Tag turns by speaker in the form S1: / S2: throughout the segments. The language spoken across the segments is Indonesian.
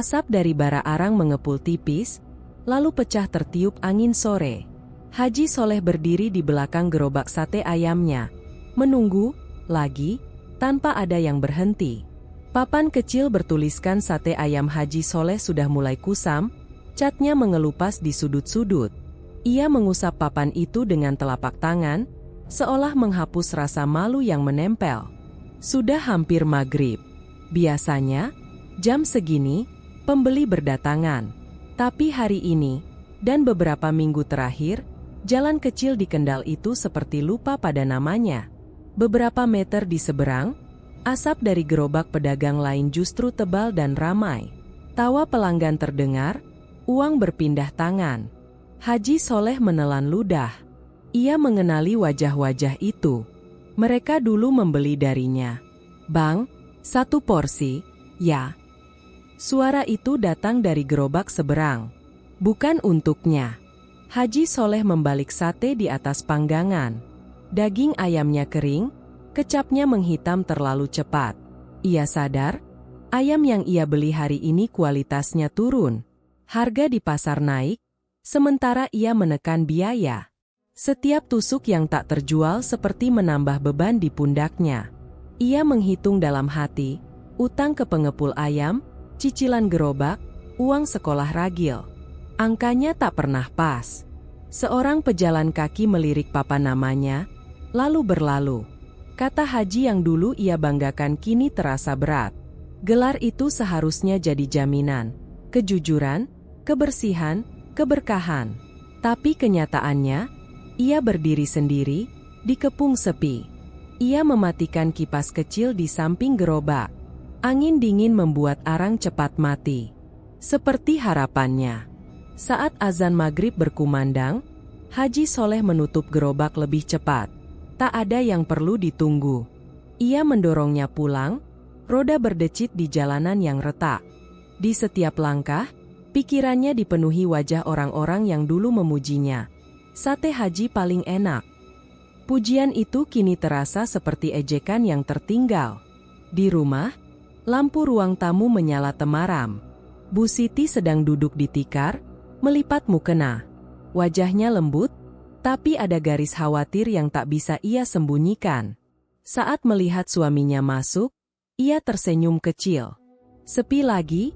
S1: Asap dari bara arang mengepul tipis, lalu pecah tertiup angin sore. Haji Soleh berdiri di belakang gerobak sate ayamnya, menunggu, lagi, tanpa ada yang berhenti. Papan kecil bertuliskan sate ayam Haji Soleh sudah mulai kusam, catnya mengelupas di sudut-sudut. Ia mengusap papan itu dengan telapak tangan, seolah menghapus rasa malu yang menempel. Sudah hampir maghrib. Biasanya, jam segini, pembeli berdatangan. Tapi hari ini, dan beberapa minggu terakhir, jalan kecil di Kendal itu seperti lupa pada namanya. Beberapa meter di seberang, asap dari gerobak pedagang lain justru tebal dan ramai. Tawa pelanggan terdengar, uang berpindah tangan. Haji Soleh menelan ludah. Ia mengenali wajah-wajah itu. Mereka dulu membeli darinya. "Bang, 1 porsi, ya." Suara itu datang dari gerobak seberang. Bukan untuknya. Haji Soleh membalik sate di atas panggangan. Daging ayamnya kering, kecapnya menghitam terlalu cepat. Ia sadar, ayam yang ia beli hari ini kualitasnya turun. Harga di pasar naik, sementara ia menekan biaya. Setiap tusuk yang tak terjual seperti menambah beban di pundaknya. Ia menghitung dalam hati, utang ke pengepul ayam, cicilan gerobak, uang sekolah ragil. Angkanya tak pernah pas. Seorang pejalan kaki melirik papan namanya, lalu berlalu. Kata Haji yang dulu ia banggakan kini terasa berat. Gelar itu seharusnya jadi jaminan, kejujuran, kebersihan, keberkahan. Tapi kenyataannya, ia berdiri sendiri, dikepung sepi. Ia mematikan kipas kecil di samping gerobak. Angin dingin membuat arang cepat mati. Seperti harapannya. Saat azan maghrib berkumandang, Haji Soleh menutup gerobak lebih cepat. Tak ada yang perlu ditunggu. Ia mendorongnya pulang, roda berdecit di jalanan yang retak. Di setiap langkah, pikirannya dipenuhi wajah orang-orang yang dulu memujinya. "Sate Haji paling enak." Pujian itu kini terasa seperti ejekan yang tertinggal. Di rumah, lampu ruang tamu menyala temaram. Bu Siti sedang duduk di tikar, melipat mukena. Wajahnya lembut, tapi ada garis khawatir yang tak bisa ia sembunyikan. Saat melihat suaminya masuk, ia tersenyum kecil. "Sepi lagi?"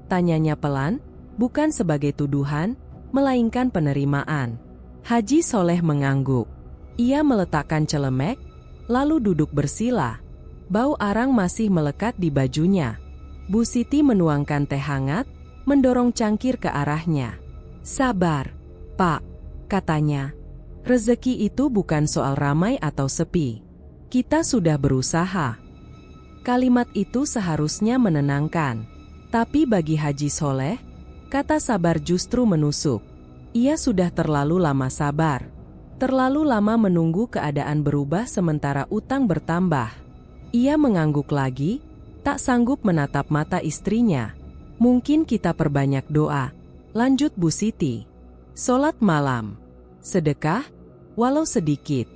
S1: tanyanya pelan, bukan sebagai tuduhan, melainkan penerimaan. Haji Soleh mengangguk. Ia meletakkan celemek, lalu duduk bersila. Bau arang masih melekat di bajunya. Bu Siti menuangkan teh hangat, mendorong cangkir ke arahnya. "Sabar, Pak," katanya. "Rezeki itu bukan soal ramai atau sepi. Kita sudah berusaha." Kalimat itu seharusnya menenangkan. Tapi bagi Haji Soleh, kata sabar justru menusuk. Ia sudah terlalu lama sabar. Terlalu lama menunggu keadaan berubah sementara utang bertambah. Ia mengangguk lagi, tak sanggup menatap mata istrinya. "Mungkin kita perbanyak doa," lanjut Bu Siti. "Sholat malam, sedekah, walau sedikit."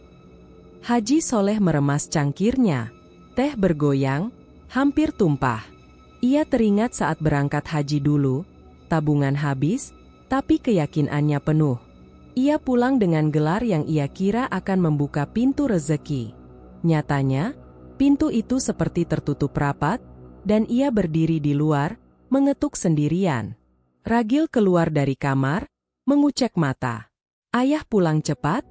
S1: Haji Soleh meremas cangkirnya. Teh bergoyang, hampir tumpah. Ia teringat saat berangkat haji dulu, tabungan habis, tapi keyakinannya penuh. Ia pulang dengan gelar yang ia kira akan membuka pintu rezeki. Nyatanya, pintu itu seperti tertutup rapat, dan ia berdiri di luar, mengetuk sendirian. Ragil keluar dari kamar, mengucek mata. "Ayah pulang cepat?"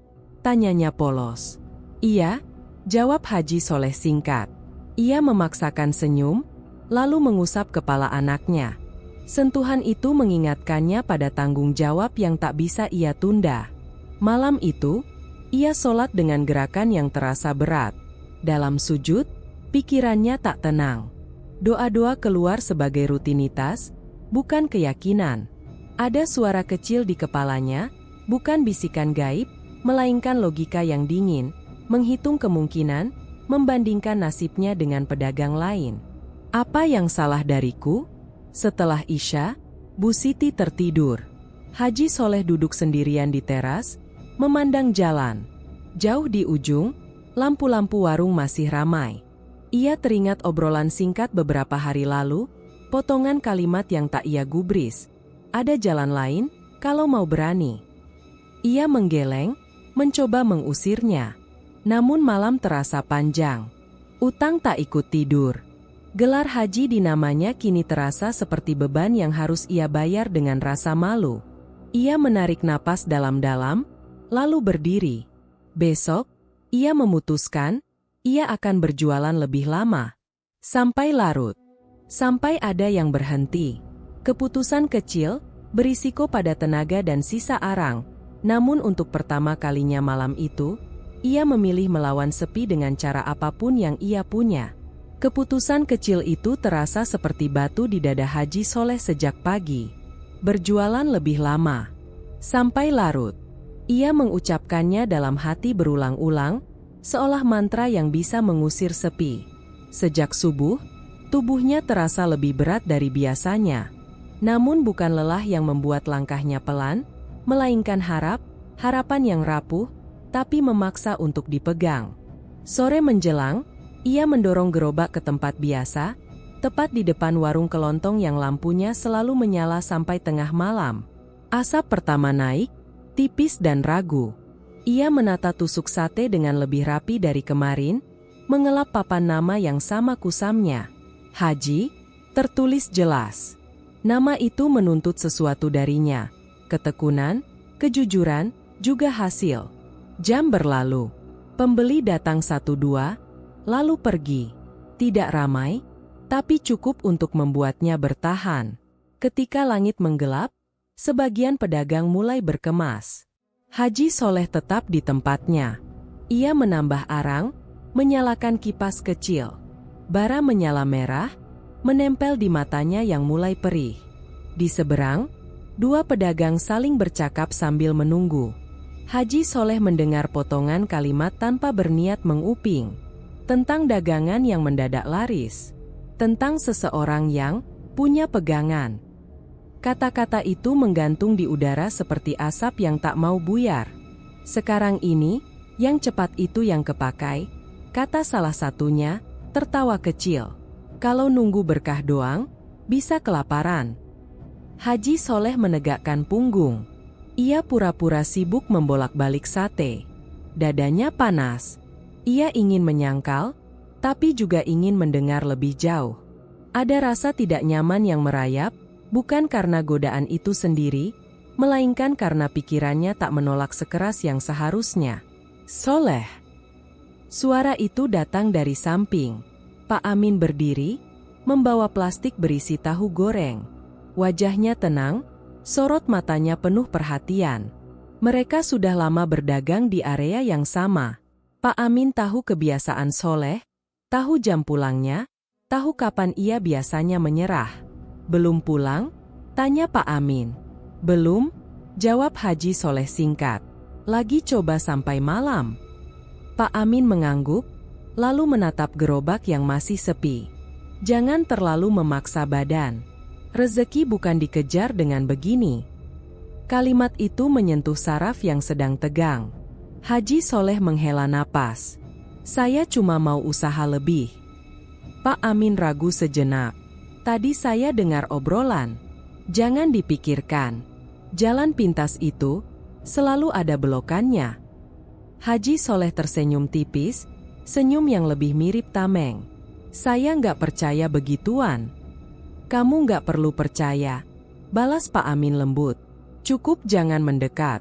S1: tanyanya polos. "Iya," jawab Haji Soleh singkat. Ia memaksakan senyum, lalu mengusap kepala anaknya. Sentuhan itu mengingatkannya pada tanggung jawab yang tak bisa ia tunda. Malam itu, ia sholat dengan gerakan yang terasa berat. Dalam sujud, pikirannya tak tenang. Doa-doa keluar sebagai rutinitas, bukan keyakinan. Ada suara kecil di kepalanya, bukan bisikan gaib, melainkan logika yang dingin, menghitung kemungkinan, membandingkan nasibnya dengan pedagang lain. "Apa yang salah dariku?" Setelah Isya, Bu Siti tertidur. Haji Soleh duduk sendirian di teras, memandang jalan. Jauh di ujung, lampu-lampu warung masih ramai. Ia teringat obrolan singkat beberapa hari lalu, Potongan kalimat yang tak ia gubris. Ada jalan lain, kalau mau berani. Ia menggeleng, mencoba mengusirnya. Namun malam terasa panjang. Utang tak ikut tidur. Gelar haji di namanya kini terasa seperti beban yang harus ia bayar dengan rasa malu. Ia menarik napas dalam-dalam, lalu berdiri. Besok, ia memutuskan, ia akan berjualan lebih lama. Sampai larut. Sampai ada yang berhenti. Keputusan kecil, berisiko pada tenaga dan sisa arang. Namun untuk pertama kalinya malam itu, ia memilih melawan sepi dengan cara apapun yang ia punya. Keputusan kecil itu terasa seperti batu di dada Haji Soleh sejak pagi. Berjualan lebih lama. Sampai larut. Ia mengucapkannya dalam hati berulang-ulang, seolah mantra yang bisa mengusir sepi. Sejak subuh, tubuhnya terasa lebih berat dari biasanya. Namun bukan lelah yang membuat langkahnya pelan, melainkan harapan yang rapuh, tapi memaksa untuk dipegang. Sore menjelang, ia mendorong gerobak ke tempat biasa, tepat di depan warung kelontong yang lampunya selalu menyala sampai tengah malam. Asap pertama naik, tipis dan ragu. Ia menata tusuk sate dengan lebih rapi dari kemarin, mengelap papan nama yang sama kusamnya. Haji, tertulis jelas. Nama itu menuntut sesuatu darinya. Ketekunan, kejujuran, juga hasil. Jam berlalu. Pembeli datang 1-2, lalu pergi. Tidak ramai, tapi cukup untuk membuatnya bertahan. Ketika langit menggelap, sebagian pedagang mulai berkemas. Haji Soleh tetap di tempatnya. Ia menambah arang, menyalakan kipas kecil. Bara menyala merah, menempel di matanya yang mulai perih. Di seberang, 2 pedagang saling bercakap sambil menunggu. Haji Soleh mendengar potongan kalimat tanpa berniat menguping. Tentang dagangan yang mendadak laris. Tentang seseorang yang punya pegangan. Kata-kata itu menggantung di udara seperti asap yang tak mau buyar. Sekarang ini, yang cepat itu yang kepakai, kata salah satunya, tertawa kecil. Kalau nunggu berkah doang, bisa kelaparan. Haji Soleh menegakkan punggung. Ia pura-pura sibuk membolak-balik sate. Dadanya panas. Ia ingin menyangkal, tapi juga ingin mendengar lebih jauh. Ada rasa tidak nyaman yang merayap, bukan karena godaan itu sendiri, melainkan karena pikirannya tak menolak sekeras yang seharusnya. Soleh. Suara itu datang dari samping. Pak Amin berdiri, membawa plastik berisi tahu goreng. Wajahnya tenang, sorot matanya penuh perhatian. Mereka sudah lama berdagang di area yang sama. Pak Amin tahu kebiasaan Soleh, tahu jam pulangnya, tahu kapan ia biasanya menyerah. Belum pulang? Tanya Pak Amin. Belum, jawab Haji Soleh singkat. Lagi coba sampai malam. Pak Amin mengangguk, lalu menatap gerobak yang masih sepi. Jangan terlalu memaksa badan. Rezeki bukan dikejar dengan begini. Kalimat itu menyentuh saraf yang sedang tegang. Haji Soleh menghela napas. Saya cuma mau usaha lebih. Pak Amin ragu sejenak. Tadi saya dengar obrolan. Jangan dipikirkan. Jalan pintas itu selalu ada belokannya. Haji Soleh tersenyum tipis, senyum yang lebih mirip tameng. Saya nggak percaya begituan. Kamu nggak perlu percaya, balas Pak Amin lembut. Cukup jangan mendekat.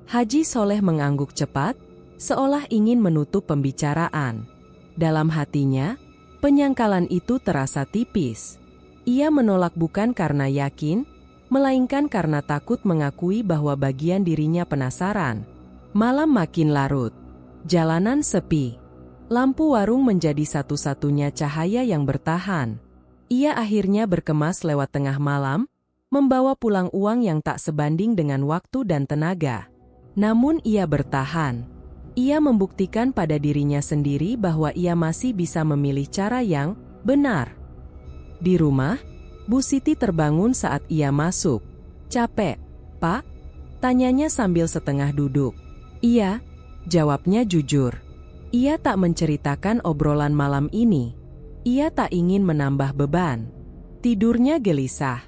S1: Haji Soleh mengangguk cepat, seolah ingin menutup pembicaraan. Dalam hatinya, penyangkalan itu terasa tipis. Ia menolak bukan karena yakin, melainkan karena takut mengakui bahwa bagian dirinya penasaran. Malam makin larut. Jalanan sepi. Lampu warung menjadi satu-satunya cahaya yang bertahan. Ia akhirnya berkemas lewat tengah malam, membawa pulang uang yang tak sebanding dengan waktu dan tenaga. Namun ia bertahan. Ia membuktikan pada dirinya sendiri bahwa ia masih bisa memilih cara yang benar. Di rumah, Bu Siti terbangun saat ia masuk. Capek, Pak? Tanyanya sambil setengah duduk. Iya, jawabnya jujur. Ia tak menceritakan obrolan malam ini. Ia tak ingin menambah beban. Tidurnya gelisah.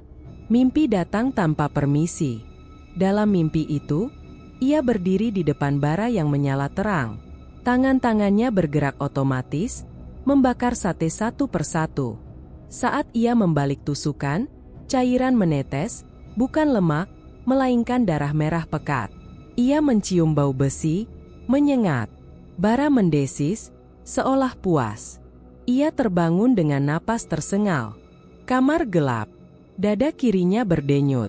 S1: Mimpi datang tanpa permisi. Dalam mimpi itu, ia berdiri di depan bara yang menyala terang. Tangan-tangannya bergerak otomatis, membakar sate satu persatu. Saat ia membalik tusukan, cairan menetes, bukan lemak, melainkan darah merah pekat. Ia mencium bau besi, menyengat. Bara mendesis, seolah puas. Ia terbangun dengan napas tersengal. Kamar gelap. Dada kirinya berdenyut.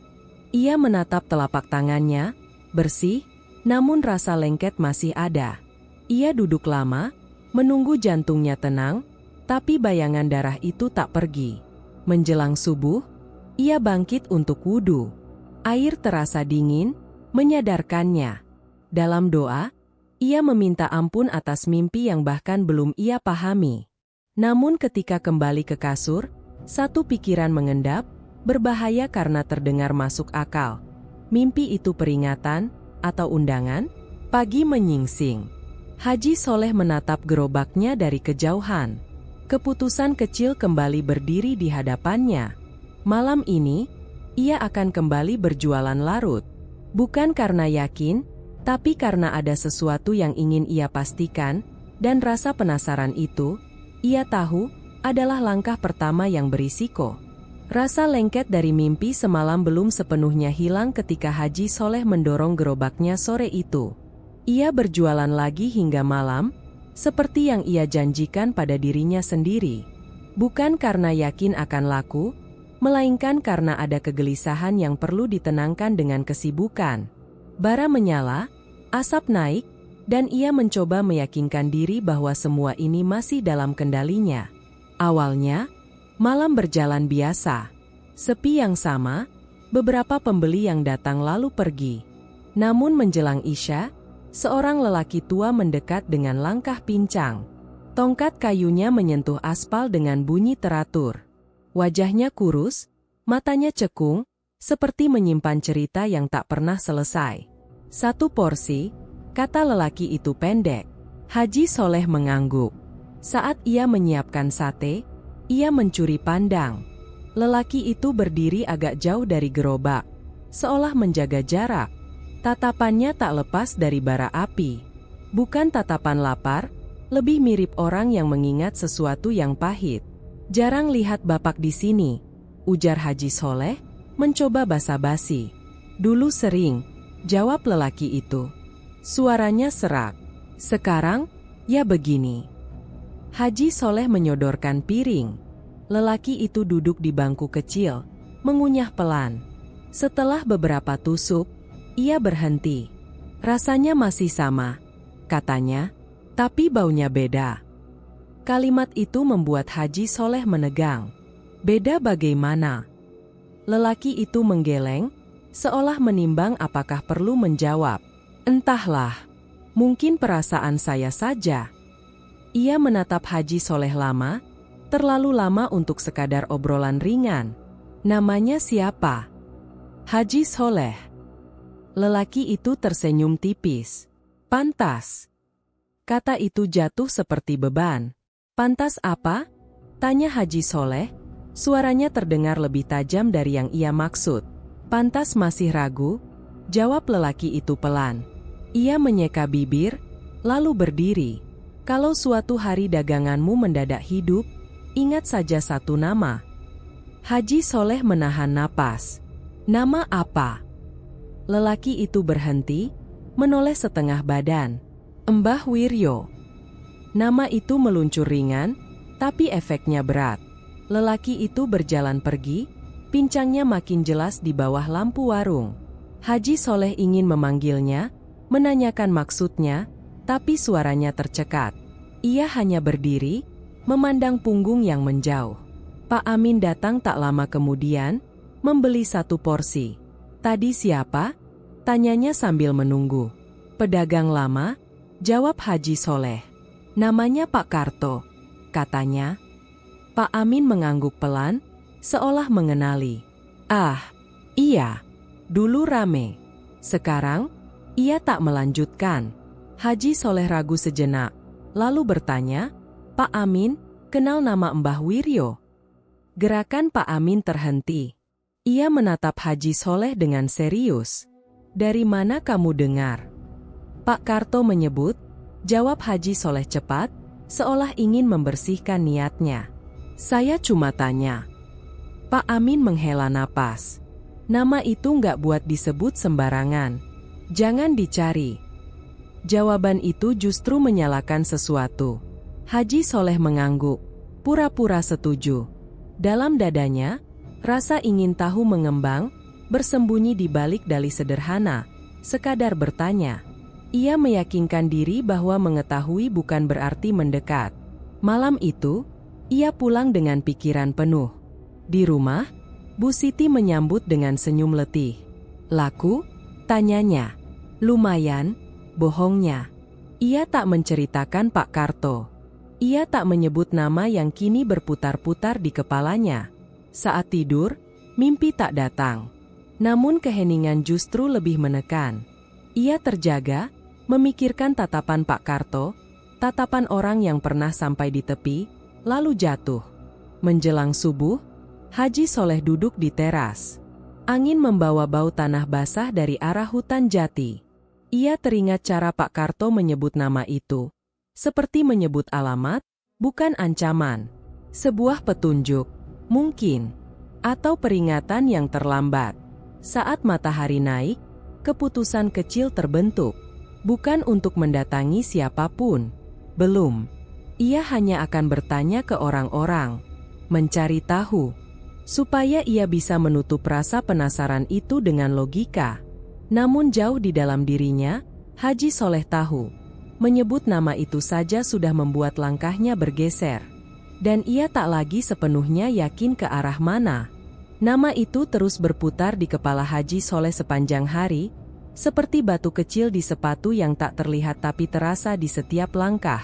S1: Ia menatap telapak tangannya, bersih, namun rasa lengket masih ada. Ia duduk lama, menunggu jantungnya tenang, tapi bayangan darah itu tak pergi. Menjelang subuh, ia bangkit untuk wudhu. Air terasa dingin, menyadarkannya. Dalam doa, ia meminta ampun atas mimpi yang bahkan belum ia pahami. Namun ketika kembali ke kasur, satu pikiran mengendap, berbahaya karena terdengar masuk akal. Mimpi itu peringatan, atau undangan? Pagi menyingsing. Haji Soleh menatap gerobaknya dari kejauhan. Keputusan kecil kembali berdiri di hadapannya. Malam ini, ia akan kembali berjualan larut. Bukan karena yakin, tapi karena ada sesuatu yang ingin ia pastikan, dan rasa penasaran itu, ia tahu, adalah langkah pertama yang berisiko. Rasa lengket dari mimpi semalam belum sepenuhnya hilang ketika Haji Soleh mendorong gerobaknya sore itu. Ia berjualan lagi hingga malam, seperti yang ia janjikan pada dirinya sendiri. Bukan karena yakin akan laku, melainkan karena ada kegelisahan yang perlu ditenangkan dengan kesibukan. Bara menyala, asap naik, dan ia mencoba meyakinkan diri bahwa semua ini masih dalam kendalinya. Awalnya, malam berjalan biasa. Sepi yang sama, beberapa pembeli yang datang lalu pergi. Namun menjelang Isya, seorang lelaki tua mendekat dengan langkah pincang. Tongkat kayunya menyentuh aspal dengan bunyi teratur. Wajahnya kurus, matanya cekung, seperti menyimpan cerita yang tak pernah selesai. "Satu porsi," kata lelaki itu pendek. Haji Soleh mengangguk. Saat ia menyiapkan sate, ia mencuri pandang. Lelaki itu berdiri agak jauh dari gerobak, seolah menjaga jarak. Tatapannya tak lepas dari bara api. Bukan tatapan lapar, lebih mirip orang yang mengingat sesuatu yang pahit. "Jarang lihat Bapak di sini," ujar Haji Soleh, mencoba basa-basi. "Dulu sering," jawab lelaki itu. Suaranya serak. "Sekarang, ya begini." Haji Soleh menyodorkan piring. Lelaki itu duduk di bangku kecil, mengunyah pelan. Setelah beberapa tusuk, ia berhenti. "Rasanya masih sama," katanya, "tapi baunya beda." Kalimat itu membuat Haji Soleh menegang. "Beda bagaimana?" Lelaki itu menggeleng, seolah menimbang apakah perlu menjawab. "Entahlah, mungkin perasaan saya saja." Ia menatap Haji Soleh lama, terlalu lama untuk sekadar obrolan ringan. "Namanya siapa?" "Haji Soleh." Lelaki itu tersenyum tipis. "Pantas." Kata itu jatuh seperti beban. "Pantas apa?" tanya Haji Soleh. Suaranya terdengar lebih tajam dari yang ia maksud. "Pantas masih ragu?" jawab lelaki itu pelan. Ia menyeka bibir, lalu berdiri. "Kalau suatu hari daganganmu mendadak hidup, ingat saja satu nama." Haji Soleh menahan napas. "Nama apa?" Lelaki itu berhenti, menoleh setengah badan. "Mbah Wiryo." Nama itu meluncur ringan, tapi efeknya berat. Lelaki itu berjalan pergi, pincangnya makin jelas di bawah lampu warung. Haji Soleh ingin memanggilnya, menanyakan maksudnya, tapi suaranya tercekat. Ia hanya berdiri, memandang punggung yang menjauh. Pak Amin datang tak lama kemudian, membeli satu porsi. "Tadi siapa?" tanyanya sambil menunggu. "Pedagang lama," jawab Haji Soleh. "Namanya Pak Karto," katanya. Pak Amin mengangguk pelan, seolah mengenali. "Ah, iya, dulu rame. Sekarang?" Ia tak melanjutkan. Haji Soleh ragu sejenak, lalu bertanya, "Pak Amin, kenal nama Mbah Wiryo?" Gerakan Pak Amin terhenti. Ia menatap Haji Soleh dengan serius. "Dari mana kamu dengar?" "Pak Karto menyebut," jawab Haji Soleh cepat, seolah ingin membersihkan niatnya. "Saya cuma tanya." Pak Amin menghela napas. "Nama itu nggak buat disebut sembarangan. Jangan dicari." Jawaban itu justru menyalakan sesuatu. Haji Soleh mengangguk, pura-pura setuju. Dalam dadanya, rasa ingin tahu mengembang, bersembunyi di balik dalih sederhana, sekadar bertanya. Ia meyakinkan diri bahwa mengetahui bukan berarti mendekat. Malam itu, ia pulang dengan pikiran penuh. Di rumah, Bu Siti menyambut dengan senyum letih. "Laku?" tanyanya. "Lumayan," bohongnya. Ia tak menceritakan Pak Karto. Ia tak menyebut nama yang kini berputar-putar di kepalanya. Saat tidur, mimpi tak datang. Namun keheningan justru lebih menekan. Ia terjaga, memikirkan tatapan Pak Karto, tatapan orang yang pernah sampai di tepi, lalu jatuh. Menjelang subuh, Haji Soleh duduk di teras. Angin membawa bau tanah basah dari arah hutan jati. Ia teringat cara Pak Karto menyebut nama itu. Seperti menyebut alamat, bukan ancaman. Sebuah petunjuk, mungkin. Atau peringatan yang terlambat. Saat matahari naik, keputusan kecil terbentuk. Bukan untuk mendatangi siapapun. Belum. Ia hanya akan bertanya ke orang-orang. Mencari tahu. Supaya ia bisa menutup rasa penasaran itu dengan logika. Namun jauh di dalam dirinya, Haji Soleh tahu. Menyebut nama itu saja sudah membuat langkahnya bergeser. Dan ia tak lagi sepenuhnya yakin ke arah mana. Nama itu terus berputar di kepala Haji Soleh sepanjang hari, seperti batu kecil di sepatu yang tak terlihat tapi terasa di setiap langkah.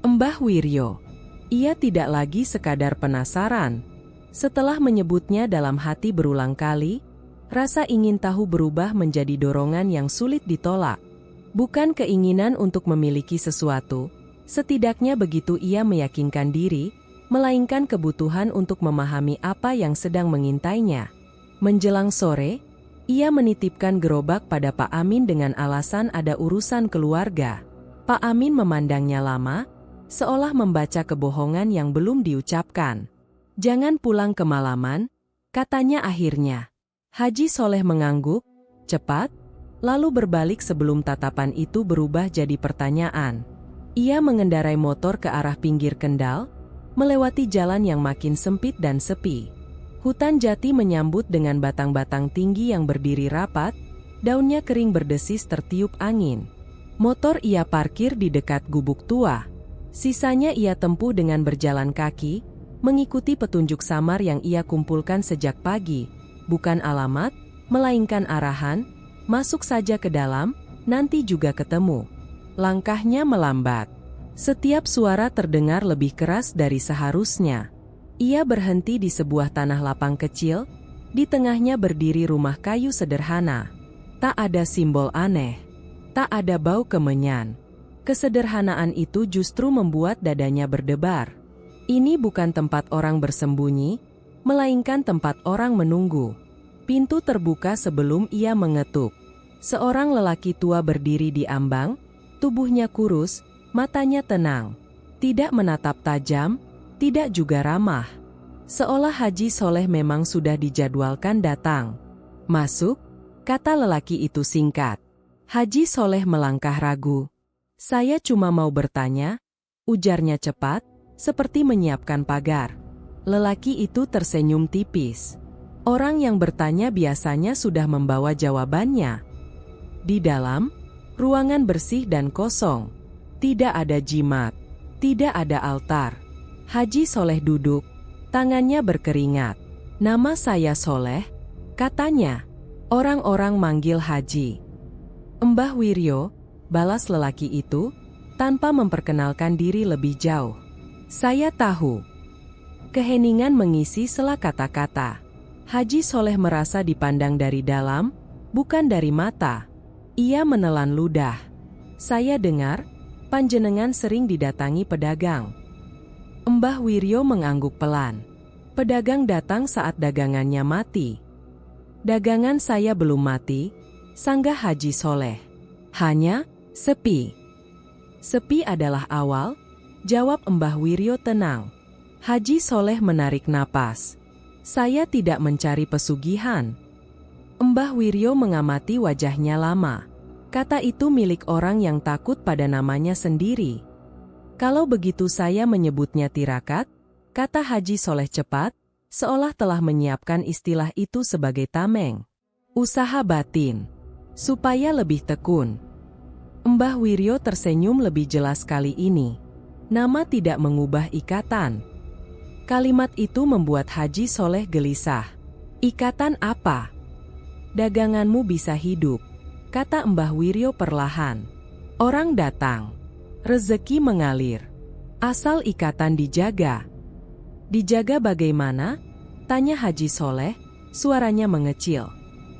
S1: Mbah Wiryo. Ia tidak lagi sekadar penasaran. Setelah menyebutnya dalam hati berulang kali, rasa ingin tahu berubah menjadi dorongan yang sulit ditolak. Bukan keinginan untuk memiliki sesuatu, setidaknya begitu ia meyakinkan diri, melainkan kebutuhan untuk memahami apa yang sedang mengintainya. Menjelang sore, ia menitipkan gerobak pada Pak Amin dengan alasan ada urusan keluarga. Pak Amin memandangnya lama, seolah membaca kebohongan yang belum diucapkan. "Jangan pulang kemalaman," katanya akhirnya. Haji Soleh mengangguk, cepat, lalu berbalik sebelum tatapan itu berubah jadi pertanyaan. Ia mengendarai motor ke arah pinggir Kendal, melewati jalan yang makin sempit dan sepi. Hutan jati menyambut dengan batang-batang tinggi yang berdiri rapat, daunnya kering berdesis tertiup angin. Motor ia parkir di dekat gubuk tua. Sisanya ia tempuh dengan berjalan kaki, mengikuti petunjuk samar yang ia kumpulkan sejak pagi, bukan alamat, melainkan arahan, masuk saja ke dalam, nanti juga ketemu. Langkahnya melambat. Setiap suara terdengar lebih keras dari seharusnya. Ia berhenti di sebuah tanah lapang kecil, di tengahnya berdiri rumah kayu sederhana. Tak ada simbol aneh, tak ada bau kemenyan. Kesederhanaan itu justru membuat dadanya berdebar. Ini bukan tempat orang bersembunyi, melainkan tempat orang menunggu. Pintu terbuka sebelum ia mengetuk. Seorang lelaki tua berdiri di ambang, tubuhnya kurus, matanya tenang. Tidak menatap tajam, tidak juga ramah. Seolah Haji Soleh memang sudah dijadwalkan datang. "Masuk," kata lelaki itu singkat. Haji Soleh melangkah ragu. "Saya cuma mau bertanya," ujarnya cepat, seperti menyiapkan pagar. Lelaki itu tersenyum tipis. Orang yang bertanya biasanya sudah membawa jawabannya. Di dalam, ruangan bersih dan kosong. Tidak ada jimat, tidak ada altar. Haji Soleh duduk, tangannya berkeringat. "Nama saya Soleh," katanya. "Orang-orang manggil Haji." "Mbah Wiryo," balas lelaki itu, tanpa memperkenalkan diri lebih jauh. "Saya tahu." Keheningan mengisi sela kata-kata. Haji Soleh merasa dipandang dari dalam, bukan dari mata. Ia menelan ludah. "Saya dengar, panjenengan sering didatangi pedagang." Mbah Wiryo mengangguk pelan. Pedagang datang saat dagangannya mati. Dagangan saya belum mati, sanggah Haji Soleh. Hanya sepi. Sepi adalah awal, jawab Mbah Wiryo tenang. Haji Soleh menarik napas. Saya tidak mencari pesugihan. Mbah Wiryo mengamati wajahnya lama. Kata itu milik orang yang takut pada namanya sendiri. Kalau begitu saya menyebutnya tirakat, kata Haji Soleh cepat, seolah telah menyiapkan istilah itu sebagai tameng. Usaha batin. Supaya lebih tekun. Mbah Wiryo tersenyum lebih jelas kali ini. Nama tidak mengubah ikatan. Kalimat itu membuat Haji Soleh gelisah. Ikatan apa? Daganganmu bisa hidup, kata Mbah Wiryo perlahan. Orang datang. Rezeki mengalir. Asal ikatan dijaga. Dijaga bagaimana? Tanya Haji Soleh, suaranya mengecil.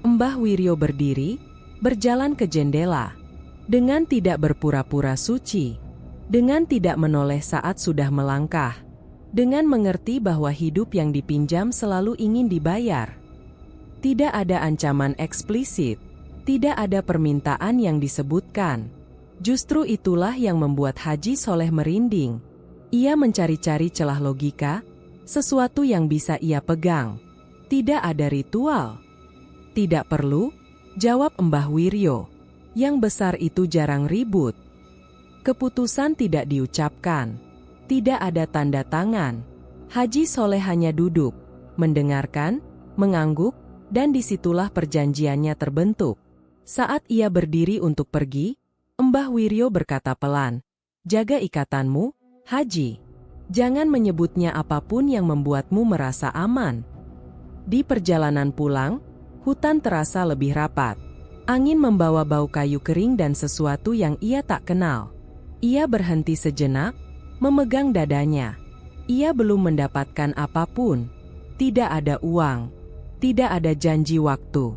S1: Mbah Wiryo berdiri, berjalan ke jendela. Dengan tidak berpura-pura suci. Dengan tidak menoleh saat sudah melangkah. Dengan mengerti bahwa hidup yang dipinjam selalu ingin dibayar. Tidak ada ancaman eksplisit. Tidak ada permintaan yang disebutkan. Justru itulah yang membuat Haji Soleh merinding. Ia mencari-cari celah logika, sesuatu yang bisa ia pegang. Tidak ada ritual. Tidak perlu, jawab Mbah Wiryo. Yang besar itu jarang ribut. Keputusan tidak diucapkan. Tidak ada tanda tangan. Haji Soleh hanya duduk, mendengarkan, mengangguk, dan disitulah perjanjiannya terbentuk. Saat ia berdiri untuk pergi, Mbah Wiryo berkata pelan, jaga ikatanmu, Haji. Jangan menyebutnya apapun yang membuatmu merasa aman. Di perjalanan pulang, hutan terasa lebih rapat. Angin membawa bau kayu kering dan sesuatu yang ia tak kenal. Ia berhenti sejenak, memegang dadanya. Ia belum mendapatkan apapun. Tidak ada uang. Tidak ada janji waktu.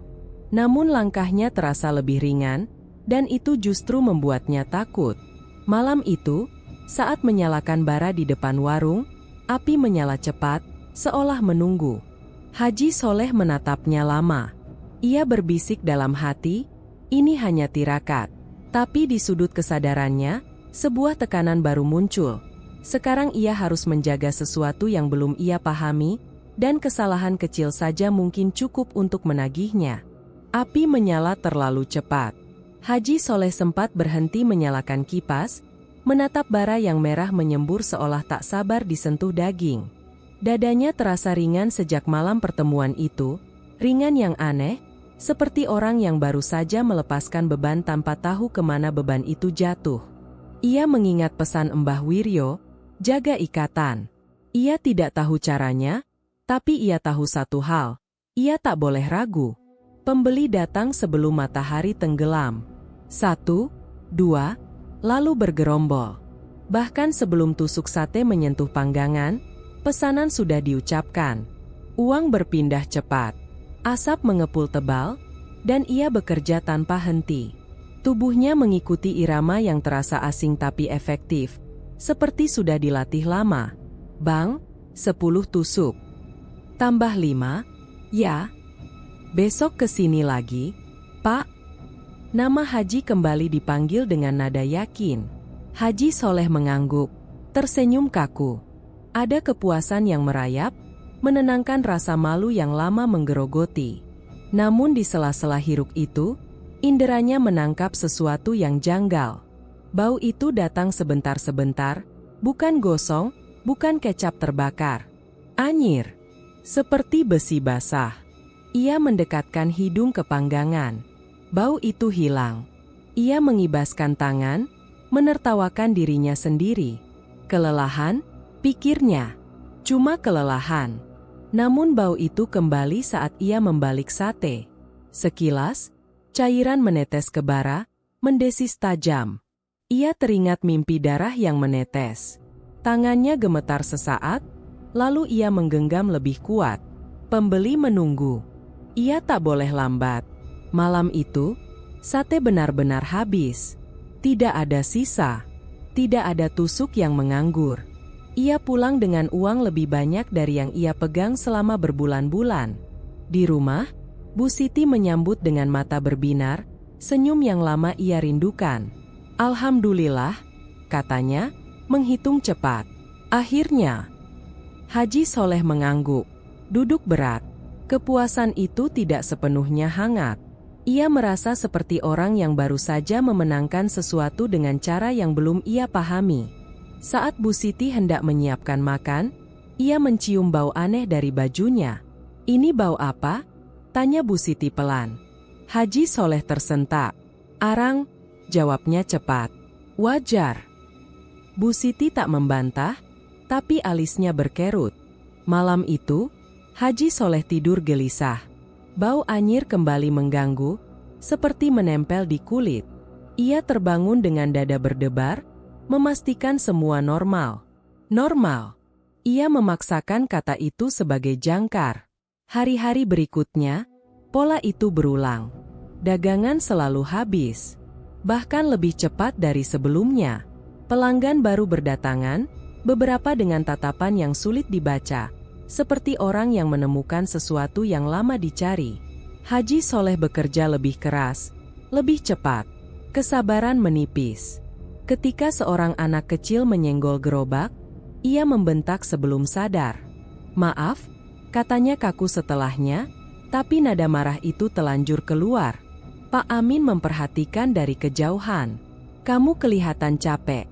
S1: Namun langkahnya terasa lebih ringan, dan itu justru membuatnya takut. Malam itu, saat menyalakan bara di depan warung, api menyala cepat, seolah menunggu. Haji Soleh menatapnya lama. Ia berbisik dalam hati, ini hanya tirakat. Tapi di sudut kesadarannya, sebuah tekanan baru muncul. Sekarang ia harus menjaga sesuatu yang belum ia pahami, dan kesalahan kecil saja mungkin cukup untuk menagihnya. Api menyala terlalu cepat. Haji Soleh sempat berhenti menyalakan kipas, menatap bara yang merah menyembur seolah tak sabar disentuh daging. Dadanya terasa ringan sejak malam pertemuan itu, ringan yang aneh, seperti orang yang baru saja melepaskan beban tanpa tahu kemana beban itu jatuh. Ia mengingat pesan Mbah Wiryo, jaga ikatan. Ia tidak tahu caranya, tapi ia tahu satu hal, ia tak boleh ragu. Pembeli datang sebelum matahari tenggelam. 1, 2, lalu bergerombol. Bahkan sebelum tusuk sate menyentuh panggangan, pesanan sudah diucapkan. Uang berpindah cepat. Asap mengepul tebal, dan ia bekerja tanpa henti. Tubuhnya mengikuti irama yang terasa asing tapi efektif, seperti sudah dilatih lama. Bang, 10 tusuk. Tambah 5, ya. Besok kesini lagi, Pak. Nama Haji kembali dipanggil dengan nada yakin. Haji Soleh mengangguk, tersenyum kaku. Ada kepuasan yang merayap, menenangkan rasa malu yang lama menggerogoti. Namun di sela-sela hiruk itu, inderanya menangkap sesuatu yang janggal. Bau itu datang sebentar-sebentar, bukan gosong, bukan kecap terbakar. Anyir. Seperti besi basah. Ia mendekatkan hidung ke panggangan. Bau itu hilang. Ia mengibaskan tangan, menertawakan dirinya sendiri. Kelelahan, pikirnya. Cuma kelelahan. Namun bau itu kembali saat ia membalik sate. Sekilas, cairan menetes ke bara, mendesis tajam. Ia teringat mimpi darah yang menetes. Tangannya gemetar sesaat, lalu ia menggenggam lebih kuat. Pembeli menunggu. Ia tak boleh lambat. Malam itu, sate benar-benar habis. Tidak ada sisa. Tidak ada tusuk yang menganggur. Ia pulang dengan uang lebih banyak dari yang ia pegang selama berbulan-bulan. Di rumah, Bu Siti menyambut dengan mata berbinar, senyum yang lama ia rindukan. "Alhamdulillah," katanya, menghitung cepat. "Akhirnya." Haji Soleh mengangguk, duduk berat. Kepuasan itu tidak sepenuhnya hangat. Ia merasa seperti orang yang baru saja memenangkan sesuatu dengan cara yang belum ia pahami. Saat Bu Siti hendak menyiapkan makan, ia mencium bau aneh dari bajunya. "Ini bau apa?" tanya Bu Siti pelan. Haji Soleh tersentak. "Arang," jawabnya cepat. "Wajar." Bu Siti tak membantah, tapi alisnya berkerut. Malam itu, Haji Soleh tidur gelisah. Bau anyir kembali mengganggu, seperti menempel di kulit. Ia terbangun dengan dada berdebar, memastikan semua normal. Normal. Ia memaksakan kata itu sebagai jangkar. Hari-hari berikutnya, pola itu berulang. Dagangan selalu habis. Bahkan lebih cepat dari sebelumnya. Pelanggan baru berdatangan, beberapa dengan tatapan yang sulit dibaca, seperti orang yang menemukan sesuatu yang lama dicari. Haji Soleh bekerja lebih keras, lebih cepat. Kesabaran menipis. Ketika seorang anak kecil menyenggol gerobak, ia membentak sebelum sadar. "Maaf," katanya kaku setelahnya, tapi nada marah itu telanjur keluar. Pak Amin memperhatikan dari kejauhan. "Kamu kelihatan capek,"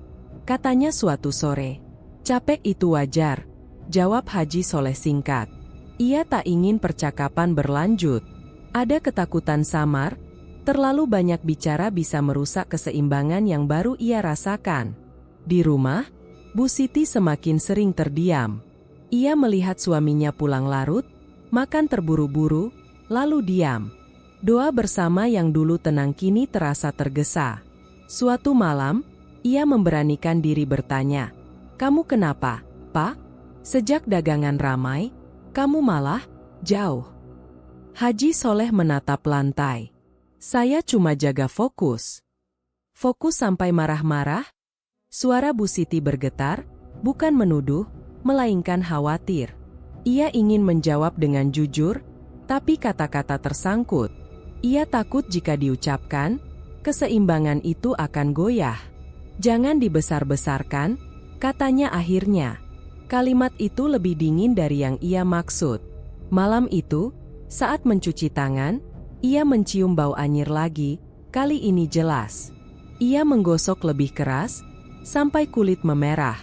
S1: katanya suatu sore. "Capek itu wajar," jawab Haji Soleh singkat. Ia tak ingin percakapan berlanjut. Ada ketakutan samar, terlalu banyak bicara bisa merusak keseimbangan yang baru ia rasakan. Di rumah, Bu Siti semakin sering terdiam. Ia melihat suaminya pulang larut, makan terburu-buru, lalu diam. Doa bersama yang dulu tenang kini terasa tergesa. Suatu malam, ia memberanikan diri bertanya, "Kamu kenapa, Pak? Sejak dagangan ramai, kamu malah jauh." Haji Soleh menatap lantai. "Saya cuma jaga fokus." "Fokus sampai marah-marah?" Suara Bu Siti bergetar, bukan menuduh, melainkan khawatir. Ia ingin menjawab dengan jujur, tapi kata-kata tersangkut. Ia takut jika diucapkan, keseimbangan itu akan goyah. "Jangan dibesar-besarkan," katanya akhirnya. Kalimat itu lebih dingin dari yang ia maksud. Malam itu, saat mencuci tangan, ia mencium bau anyir lagi, kali ini jelas. Ia menggosok lebih keras, sampai kulit memerah.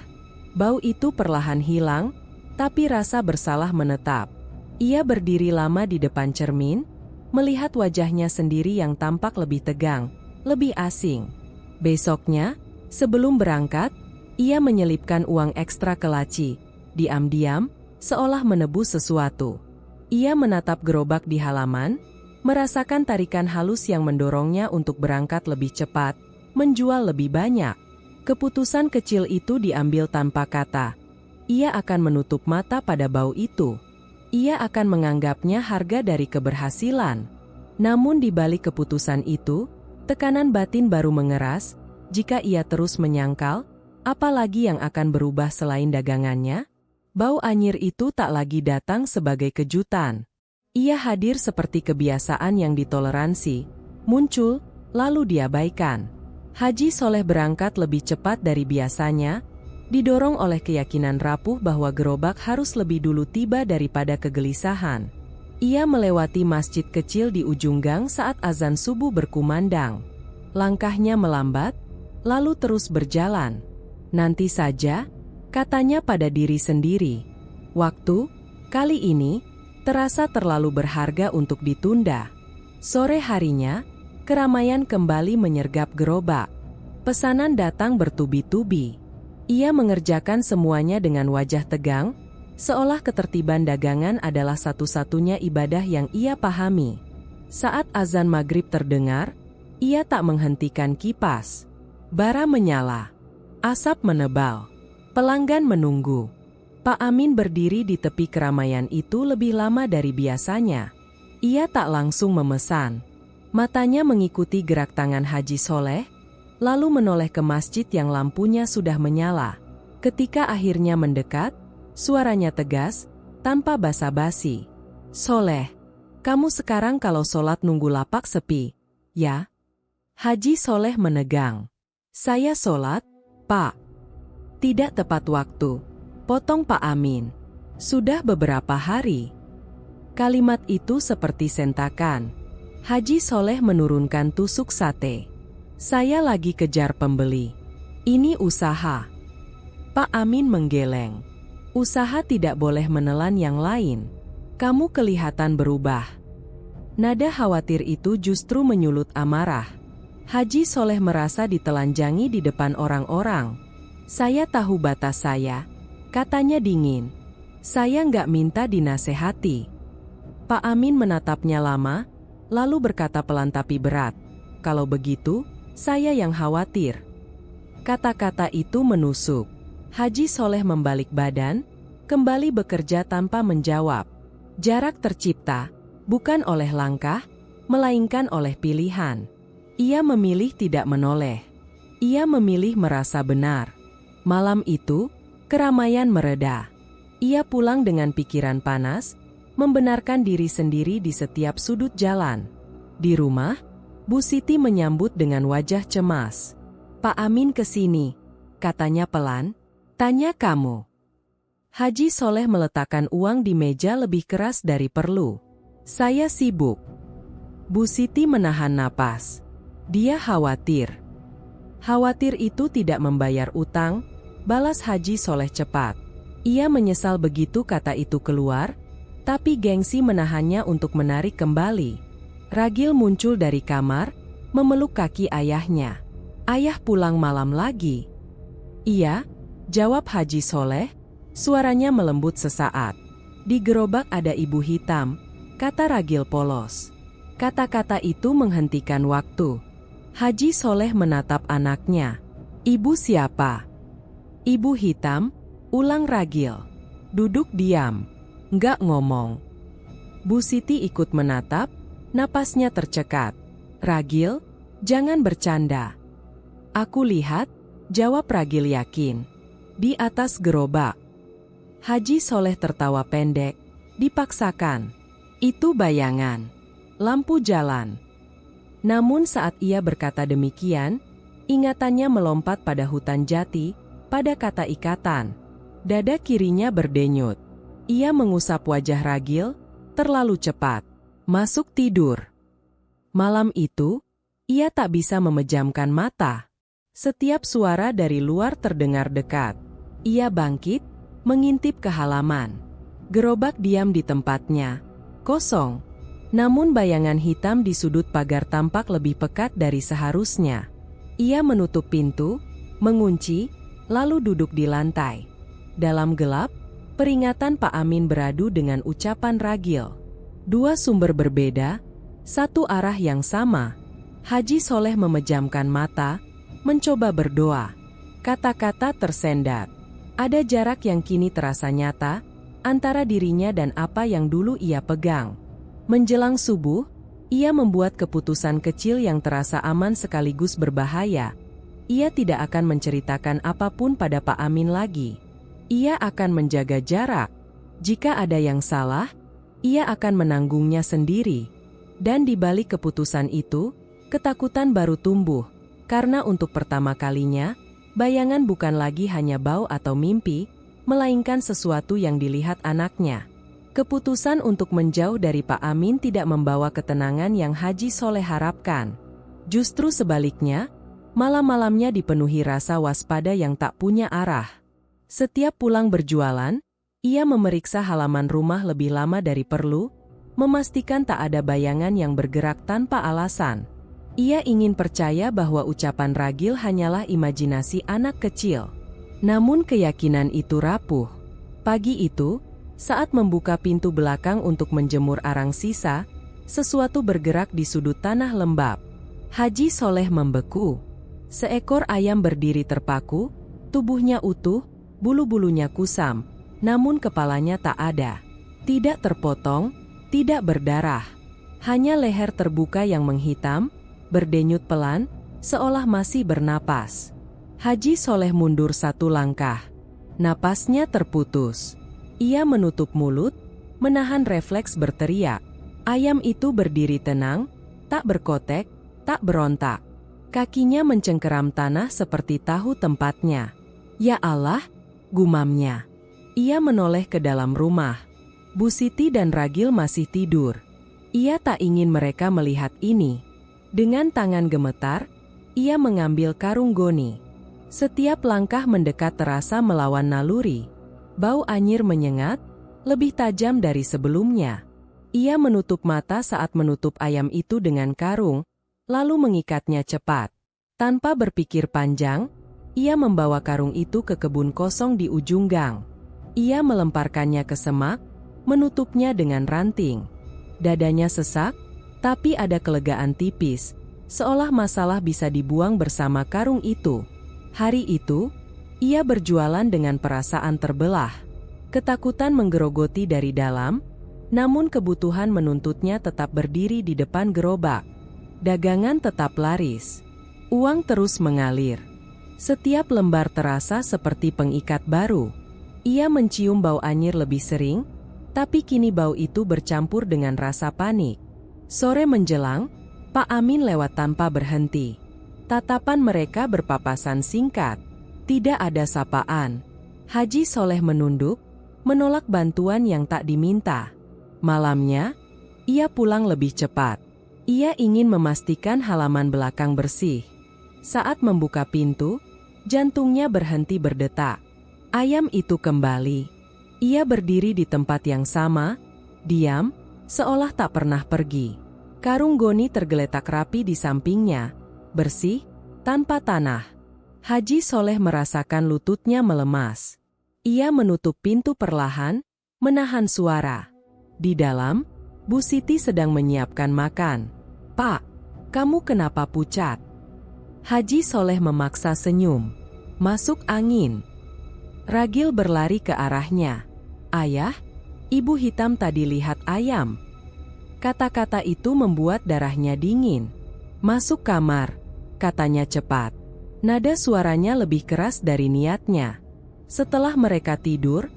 S1: Bau itu perlahan hilang, tapi rasa bersalah menetap. Ia berdiri lama di depan cermin, melihat wajahnya sendiri yang tampak lebih tegang, lebih asing. Besoknya, sebelum berangkat, ia menyelipkan uang ekstra ke laci, diam-diam, seolah menebus sesuatu. Ia menatap gerobak di halaman, merasakan tarikan halus yang mendorongnya untuk berangkat lebih cepat, menjual lebih banyak. Keputusan kecil itu diambil tanpa kata. Ia akan menutup mata pada bau itu. Ia akan menganggapnya harga dari keberhasilan. Namun di balik keputusan itu, tekanan batin baru mengeras. Jika ia terus menyangkal, apalagi yang akan berubah selain dagangannya? Bau anyir itu tak lagi datang sebagai kejutan. Ia hadir seperti kebiasaan yang ditoleransi, muncul, lalu diabaikan. Haji Soleh berangkat lebih cepat dari biasanya, didorong oleh keyakinan rapuh bahwa gerobak harus lebih dulu tiba daripada kegelisahan. Ia melewati masjid kecil di ujung gang saat azan subuh berkumandang. Langkahnya melambat, lalu terus berjalan. "Nanti saja," katanya pada diri sendiri. Waktu, kali ini, terasa terlalu berharga untuk ditunda. Sore harinya, keramaian kembali menyergap gerobak. Pesanan datang bertubi-tubi. Ia mengerjakan semuanya dengan wajah tegang, seolah ketertiban dagangan adalah satu-satunya ibadah yang ia pahami. Saat azan maghrib terdengar, ia tak menghentikan kipas. Bara menyala. Asap menebal. Pelanggan menunggu. Pak Amin berdiri di tepi keramaian itu lebih lama dari biasanya. Ia tak langsung memesan. Matanya mengikuti gerak tangan Haji Soleh, lalu menoleh ke masjid yang lampunya sudah menyala. Ketika akhirnya mendekat, suaranya tegas, tanpa basa-basi. "Soleh, kamu sekarang kalau sholat nunggu lapak sepi, ya?" Haji Soleh menegang. "Saya sholat, Pak." "Tidak tepat waktu," potong Pak Amin. "Sudah beberapa hari." Kalimat itu seperti sentakan. Haji Soleh menurunkan tusuk sate. "Saya lagi kejar pembeli. Ini usaha." Pak Amin menggeleng. "Usaha tidak boleh menelan yang lain. Kamu kelihatan berubah." Nada khawatir itu justru menyulut amarah. Haji Soleh merasa ditelanjangi di depan orang-orang. "Saya tahu batas saya," katanya dingin. "Saya nggak minta dinasehati." Pak Amin menatapnya lama, lalu berkata pelan tapi berat, "Kalau begitu, saya yang khawatir." Kata-kata itu menusuk. Haji Soleh membalik badan, kembali bekerja tanpa menjawab. Jarak tercipta, bukan oleh langkah, melainkan oleh pilihan. Ia memilih tidak menoleh. Ia memilih merasa benar. Malam itu, keramaian mereda. Ia pulang dengan pikiran panas, membenarkan diri sendiri di setiap sudut jalan. Di rumah, Bu Siti menyambut dengan wajah cemas. "Pak Amin kesini," katanya pelan. "Tanya kamu." Haji Soleh meletakkan uang di meja lebih keras dari perlu. "Saya sibuk." Bu Siti menahan napas. Dia khawatir. Khawatir itu tidak membayar utang, balas Haji Soleh cepat. Ia menyesal begitu kata itu keluar, tapi gengsi menahannya untuk menarik kembali. Ragil muncul dari kamar, memeluk kaki ayahnya. "Ayah pulang malam lagi?" "Iya," jawab Haji Soleh, suaranya melembut sesaat. "Di gerobak ada ibu hitam," kata Ragil polos. Kata-kata itu menghentikan waktu. Haji Soleh menatap anaknya. "Ibu siapa?" "Ibu hitam," ulang Ragil. "Duduk diam. Nggak ngomong." Bu Siti ikut menatap, napasnya tercekat. "Ragil, jangan bercanda." "Aku lihat," jawab Ragil yakin. "Di atas gerobak." Haji Soleh tertawa pendek, dipaksakan. "Itu bayangan. Lampu jalan." Namun saat ia berkata demikian, ingatannya melompat pada hutan jati, pada kata ikatan. Dada kirinya berdenyut. Ia mengusap wajah Ragil, terlalu cepat. Masuk tidur. Malam itu, ia tak bisa memejamkan mata. Setiap suara dari luar terdengar dekat. Ia bangkit, mengintip ke halaman. Gerobak diam di tempatnya, kosong. Namun bayangan hitam di sudut pagar tampak lebih pekat dari seharusnya. Ia menutup pintu, mengunci, lalu duduk di lantai. Dalam gelap, peringatan Pak Amin beradu dengan ucapan Ragil. Dua sumber berbeda, satu arah yang sama. Haji Soleh memejamkan mata, mencoba berdoa. Kata-kata tersendat. Ada jarak yang kini terasa nyata, antara dirinya dan apa yang dulu ia pegang. Menjelang subuh, ia membuat keputusan kecil yang terasa aman sekaligus berbahaya. Ia tidak akan menceritakan apapun pada Pak Amin lagi. Ia akan menjaga jarak. Jika ada yang salah, ia akan menanggungnya sendiri. Dan di balik keputusan itu, ketakutan baru tumbuh. Karena untuk pertama kalinya, bayangan bukan lagi hanya bau atau mimpi, melainkan sesuatu yang dilihat anaknya. Keputusan untuk menjauh dari Pak Amin tidak membawa ketenangan yang Haji Soleh harapkan. Justru sebaliknya, malam-malamnya dipenuhi rasa waspada yang tak punya arah. Setiap pulang berjualan, ia memeriksa halaman rumah lebih lama dari perlu, memastikan tak ada bayangan yang bergerak tanpa alasan. Ia ingin percaya bahwa ucapan Ragil hanyalah imajinasi anak kecil. Namun keyakinan itu rapuh. Pagi itu, saat membuka pintu belakang untuk menjemur arang sisa, sesuatu bergerak di sudut tanah lembab. Haji Soleh membeku. Seekor ayam berdiri terpaku, tubuhnya utuh, bulu-bulunya kusam, namun kepalanya tak ada. Tidak terpotong, tidak berdarah. Hanya leher terbuka yang menghitam, berdenyut pelan, seolah masih bernapas. Haji Soleh mundur satu langkah. Napasnya terputus. Ia menutup mulut, menahan refleks berteriak. Ayam itu berdiri tenang, tak berkotek, tak berontak. Kakinya mencengkeram tanah seperti tahu tempatnya. Ya Allah, gumamnya. Ia menoleh ke dalam rumah. Bu Siti dan Ragil masih tidur. Ia tak ingin mereka melihat ini. Dengan tangan gemetar, ia mengambil karung goni. Setiap langkah mendekat terasa melawan naluri. Bau anyir menyengat, lebih tajam dari sebelumnya. Ia menutup mata saat menutup ayam itu dengan karung, lalu mengikatnya cepat. Tanpa berpikir panjang, ia membawa karung itu ke kebun kosong di ujung gang. Ia melemparkannya ke semak, menutupnya dengan ranting. Dadanya sesak, tapi ada kelegaan tipis, seolah masalah bisa dibuang bersama karung itu. Hari itu, ia berjualan dengan perasaan terbelah. Ketakutan menggerogoti dari dalam, namun kebutuhan menuntutnya tetap berdiri di depan gerobak. Dagangan tetap laris. Uang terus mengalir. Setiap lembar terasa seperti pengikat baru. Ia mencium bau anyir lebih sering, tapi kini bau itu bercampur dengan rasa panik. Sore menjelang, Pak Amin lewat tanpa berhenti. Tatapan mereka berpapasan singkat. Tidak ada sapaan. Haji Soleh menunduk, menolak bantuan yang tak diminta. Malamnya, ia pulang lebih cepat. Ia ingin memastikan halaman belakang bersih. Saat membuka pintu, jantungnya berhenti berdetak. Ayam itu kembali. Ia berdiri di tempat yang sama, diam, seolah tak pernah pergi. Karung goni tergeletak rapi di sampingnya, bersih, tanpa tanah. Haji Soleh merasakan lututnya melemas. Ia menutup pintu perlahan, menahan suara. Di dalam, Bu Siti sedang menyiapkan makan. "Pak, kamu kenapa pucat?" Haji Soleh memaksa senyum. "Masuk angin." Ragil berlari ke arahnya. "Ayah, ibu hitam tadi lihat ayam." Kata-kata itu membuat darahnya dingin. "Masuk kamar," katanya cepat. Nada suaranya lebih keras dari niatnya. Setelah mereka tidur,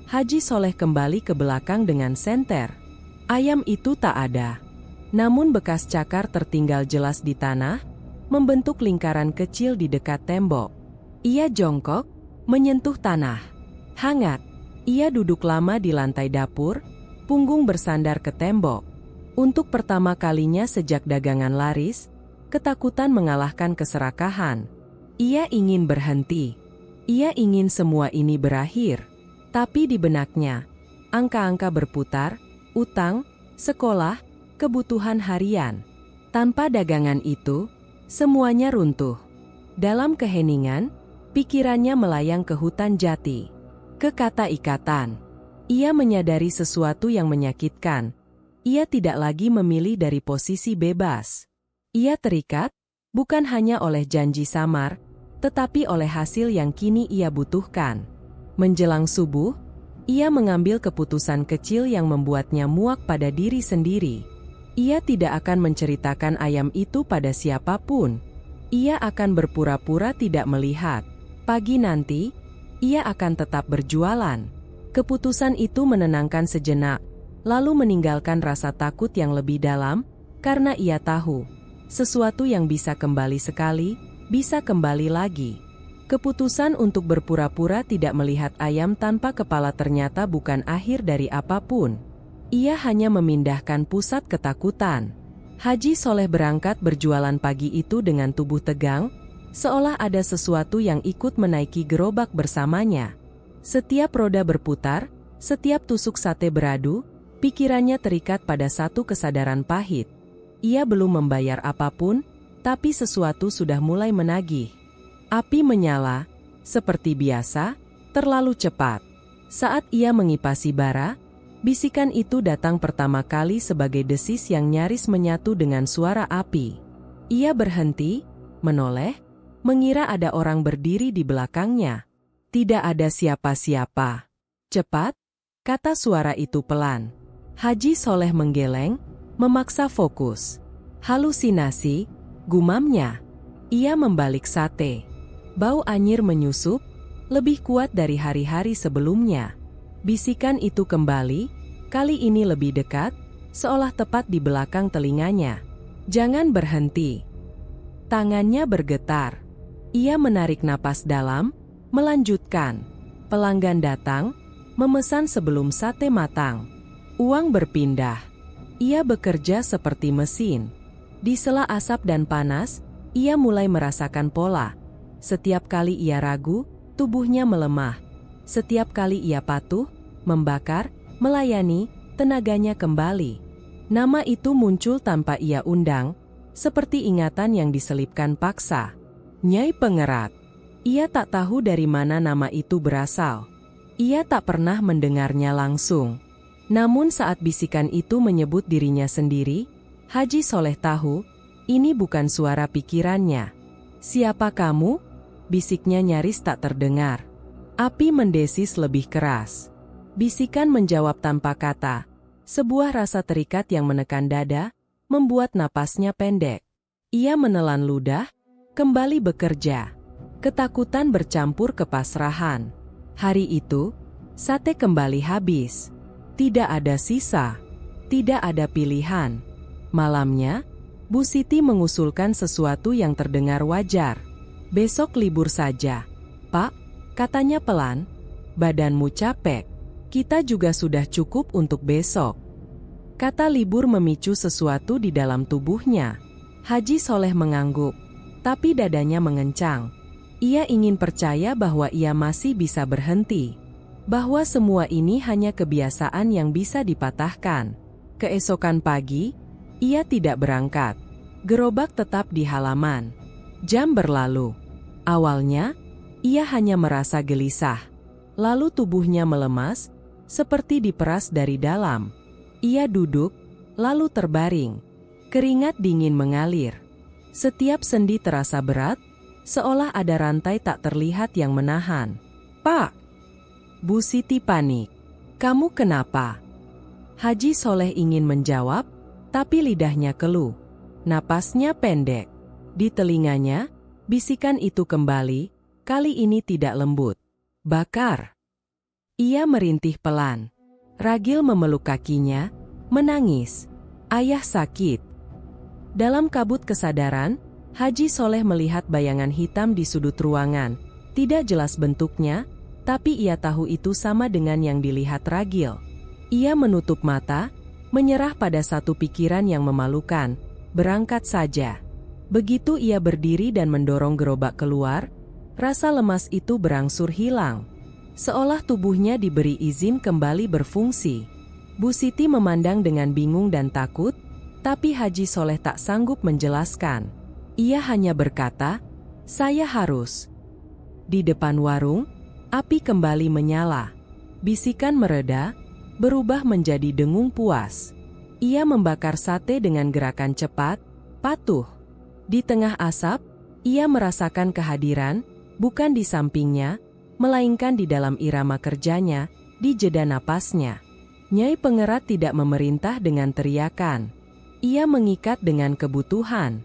S1: Haji Soleh kembali ke belakang dengan senter. Ayam itu tak ada. Namun bekas cakar tertinggal jelas di tanah, membentuk lingkaran kecil di dekat tembok. Ia jongkok, menyentuh tanah. Hangat. Ia duduk lama di lantai dapur, punggung bersandar ke tembok. Untuk pertama kalinya sejak dagangan laris, ketakutan mengalahkan keserakahan. Ia ingin berhenti. Ia ingin semua ini berakhir. Tapi di benaknya, angka-angka berputar, utang, sekolah, kebutuhan harian. Tanpa dagangan itu, semuanya runtuh. Dalam keheningan, pikirannya melayang ke hutan jati. Ke kata ikatan. Ia menyadari sesuatu yang menyakitkan. Ia tidak lagi memilih dari posisi bebas. Ia terikat, bukan hanya oleh janji samar, tetapi oleh hasil yang kini ia butuhkan. Menjelang subuh, ia mengambil keputusan kecil yang membuatnya muak pada diri sendiri. Ia tidak akan menceritakan ayam itu pada siapapun. Ia akan berpura-pura tidak melihat. Pagi nanti, ia akan tetap berjualan. Keputusan itu menenangkan sejenak, lalu meninggalkan rasa takut yang lebih dalam, karena ia tahu, sesuatu yang bisa kembali sekali, bisa kembali lagi. Keputusan untuk berpura-pura tidak melihat ayam tanpa kepala ternyata bukan akhir dari apapun. Ia hanya memindahkan pusat ketakutan. Haji Soleh berangkat berjualan pagi itu dengan tubuh tegang, seolah ada sesuatu yang ikut menaiki gerobak bersamanya. Setiap roda berputar, setiap tusuk sate beradu, pikirannya terikat pada satu kesadaran pahit. Ia belum membayar apapun, tapi sesuatu sudah mulai menagih. Api menyala, seperti biasa, terlalu cepat. Saat ia mengipasi bara, bisikan itu datang pertama kali sebagai desis yang nyaris menyatu dengan suara api. Ia berhenti, menoleh, mengira ada orang berdiri di belakangnya. Tidak ada siapa-siapa. "Cepat," kata suara itu pelan. Haji Soleh menggeleng, memaksa fokus. "Halusinasi," gumamnya. Ia membalik sate. Bau anyir menyusup, lebih kuat dari hari-hari sebelumnya. Bisikan itu kembali, kali ini lebih dekat, seolah tepat di belakang telinganya. Jangan berhenti. Tangannya bergetar. Ia menarik napas dalam, melanjutkan. Pelanggan datang, memesan sebelum sate matang. Uang berpindah. Ia bekerja seperti mesin. Di sela asap dan panas, ia mulai merasakan pola. Setiap kali ia ragu, tubuhnya melemah. Setiap kali ia patuh, membakar, melayani, tenaganya kembali. Nama itu muncul tanpa ia undang, seperti ingatan yang diselipkan paksa. Nyai Pengerat. Ia tak tahu dari mana nama itu berasal. Ia tak pernah mendengarnya langsung. Namun saat bisikan itu menyebut dirinya sendiri, Haji Soleh tahu, ini bukan suara pikirannya. "Siapa kamu?" bisiknya nyaris tak terdengar. Api mendesis lebih keras. Bisikan menjawab tanpa kata. Sebuah rasa terikat yang menekan dada, membuat napasnya pendek. Ia menelan ludah, kembali bekerja. Ketakutan bercampur kepasrahan. Hari itu, sate kembali habis. Tidak ada sisa. Tidak ada pilihan. Malamnya, Bu Siti mengusulkan sesuatu yang terdengar wajar. "Besok libur saja, Pak," katanya pelan. "Badanmu capek. Kita juga sudah cukup untuk besok." Kata libur memicu sesuatu di dalam tubuhnya. Haji Soleh mengangguk, tapi dadanya mengencang. Ia ingin percaya bahwa ia masih bisa berhenti. Bahwa semua ini hanya kebiasaan yang bisa dipatahkan. Keesokan pagi, ia tidak berangkat. Gerobak tetap di halaman. Jam berlalu. Awalnya, ia hanya merasa gelisah. Lalu tubuhnya melemas, seperti diperas dari dalam. Ia duduk, lalu terbaring. Keringat dingin mengalir. Setiap sendi terasa berat, seolah ada rantai tak terlihat yang menahan. "Pak!" Bu Siti panik. "Kamu kenapa?" Haji Soleh ingin menjawab, tapi lidahnya keluh. Napasnya pendek. Di telinganya, bisikan itu kembali, kali ini tidak lembut. "Bakar." Ia merintih pelan. Ragil memeluk kakinya, menangis. "Ayah sakit." Dalam kabut kesadaran, Haji Soleh melihat bayangan hitam di sudut ruangan. Tidak jelas bentuknya, tapi ia tahu itu sama dengan yang dilihat Ragil. Ia menutup mata, menyerah pada satu pikiran yang memalukan, berangkat saja. Begitu ia berdiri dan mendorong gerobak keluar, rasa lemas itu berangsur hilang. Seolah tubuhnya diberi izin kembali berfungsi. Bu Siti memandang dengan bingung dan takut, tapi Haji Soleh tak sanggup menjelaskan. Ia hanya berkata, "Saya harus." Di depan warung, api kembali menyala. Bisikan mereda, berubah menjadi dengung puas. Ia membakar sate dengan gerakan cepat, patuh. Di tengah asap, ia merasakan kehadiran, bukan di sampingnya, melainkan di dalam irama kerjanya, di jeda napasnya. Nyai Pengerat tidak memerintah dengan teriakan. Ia mengikat dengan kebutuhan.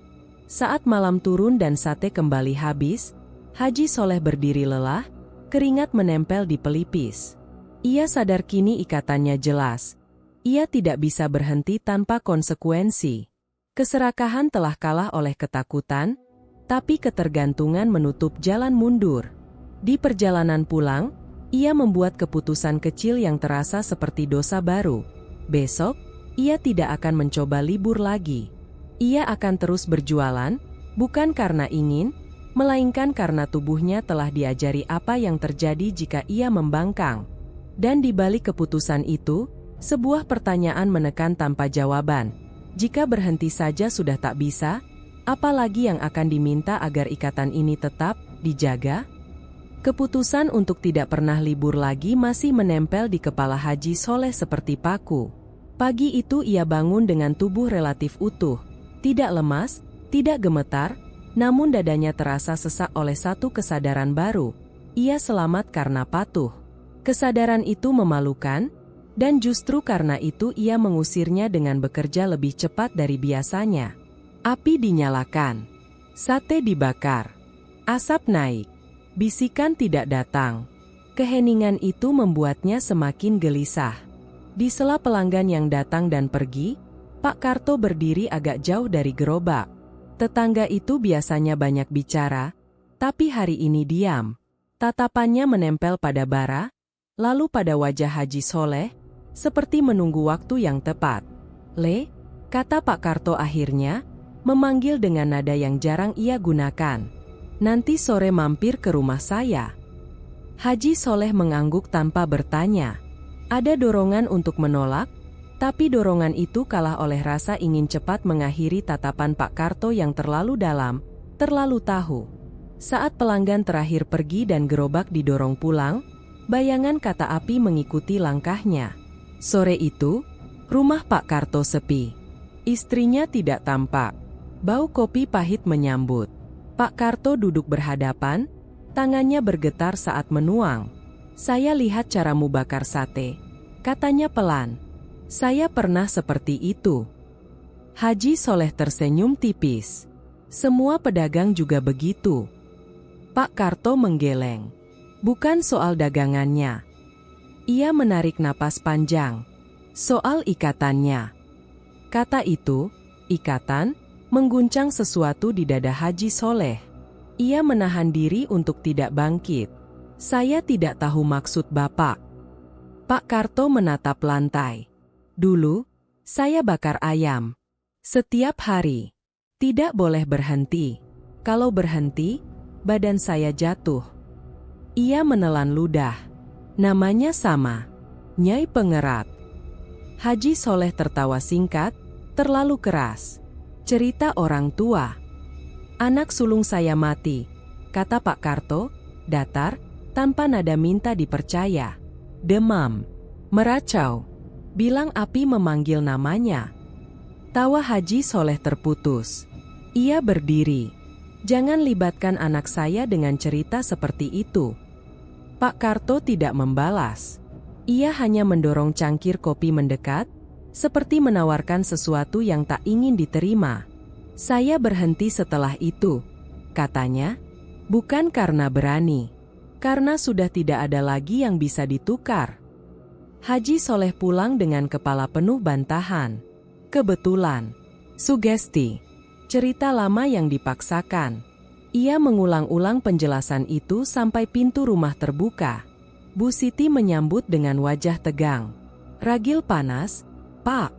S1: Saat malam turun dan sate kembali habis, Haji Soleh berdiri lelah, keringat menempel di pelipis. Ia sadar kini ikatannya jelas. Ia tidak bisa berhenti tanpa konsekuensi. Keserakahan telah kalah oleh ketakutan, tapi ketergantungan menutup jalan mundur. Di perjalanan pulang, ia membuat keputusan kecil yang terasa seperti dosa baru. Besok, ia tidak akan mencoba libur lagi. Ia akan terus berjualan, bukan karena ingin, melainkan karena tubuhnya telah diajari apa yang terjadi jika ia membangkang. Dan di balik keputusan itu, sebuah pertanyaan menekan tanpa jawaban. Jika berhenti saja sudah tak bisa, apalagi yang akan diminta agar ikatan ini tetap dijaga? Keputusan untuk tidak pernah libur lagi masih menempel di kepala Haji Soleh seperti paku. Pagi itu ia bangun dengan tubuh relatif utuh. Tidak lemas, tidak gemetar, namun dadanya terasa sesak oleh satu kesadaran baru. Ia selamat karena patuh. Kesadaran itu memalukan, dan justru karena itu ia mengusirnya dengan bekerja lebih cepat dari biasanya. Api dinyalakan. Sate dibakar. Asap naik. Bisikan tidak datang. Keheningan itu membuatnya semakin gelisah. Di sela pelanggan yang datang dan pergi, Pak Karto berdiri agak jauh dari gerobak. Tetangga itu biasanya banyak bicara, tapi hari ini diam. Tatapannya menempel pada bara, lalu pada wajah Haji Soleh, seperti menunggu waktu yang tepat. "Le," kata Pak Karto akhirnya, memanggil dengan nada yang jarang ia gunakan. "Nanti sore mampir ke rumah saya." Haji Soleh mengangguk tanpa bertanya. Ada dorongan untuk menolak, tapi dorongan itu kalah oleh rasa ingin cepat mengakhiri tatapan Pak Karto yang terlalu dalam, terlalu tahu. Saat pelanggan terakhir pergi dan gerobak didorong pulang, bayangan kata api mengikuti langkahnya. Sore itu, rumah Pak Karto sepi. Istrinya tidak tampak. Bau kopi pahit menyambut. Pak Karto duduk berhadapan, tangannya bergetar saat menuang. "Saya lihat caramu bakar sate," katanya pelan. "Saya pernah seperti itu." Haji Soleh tersenyum tipis. "Semua pedagang juga begitu." Pak Karto menggeleng. Bukan soal dagangannya. Ia menarik napas panjang. Soal ikatannya. Kata itu, ikatan, mengguncang sesuatu di dada Haji Soleh. Ia menahan diri untuk tidak bangkit. "Saya tidak tahu maksud Bapak." Pak Karto menatap lantai. "Dulu, saya bakar ayam. Setiap hari. Tidak boleh berhenti. Kalau berhenti, badan saya jatuh." Ia menelan ludah. "Namanya sama. Nyai Pengerat." Haji Soleh tertawa singkat, terlalu keras. "Cerita orang tua." "Anak sulung saya mati," kata Pak Karto, datar, tanpa nada minta dipercaya. "Demam. Meracau." Bilang api memanggil namanya. Tawa Haji Soleh terputus. Ia berdiri. "Jangan libatkan anak saya dengan cerita seperti itu." Pak Karto tidak membalas. Ia hanya mendorong cangkir kopi mendekat, seperti menawarkan sesuatu yang tak ingin diterima. "Saya berhenti setelah itu," katanya, "bukan karena berani. Karena sudah tidak ada lagi yang bisa ditukar." Haji Soleh pulang dengan kepala penuh bantahan. Kebetulan. Sugesti. Cerita lama yang dipaksakan. Ia mengulang-ulang penjelasan itu sampai pintu rumah terbuka. Bu Siti menyambut dengan wajah tegang. "Ragil panas, Pak."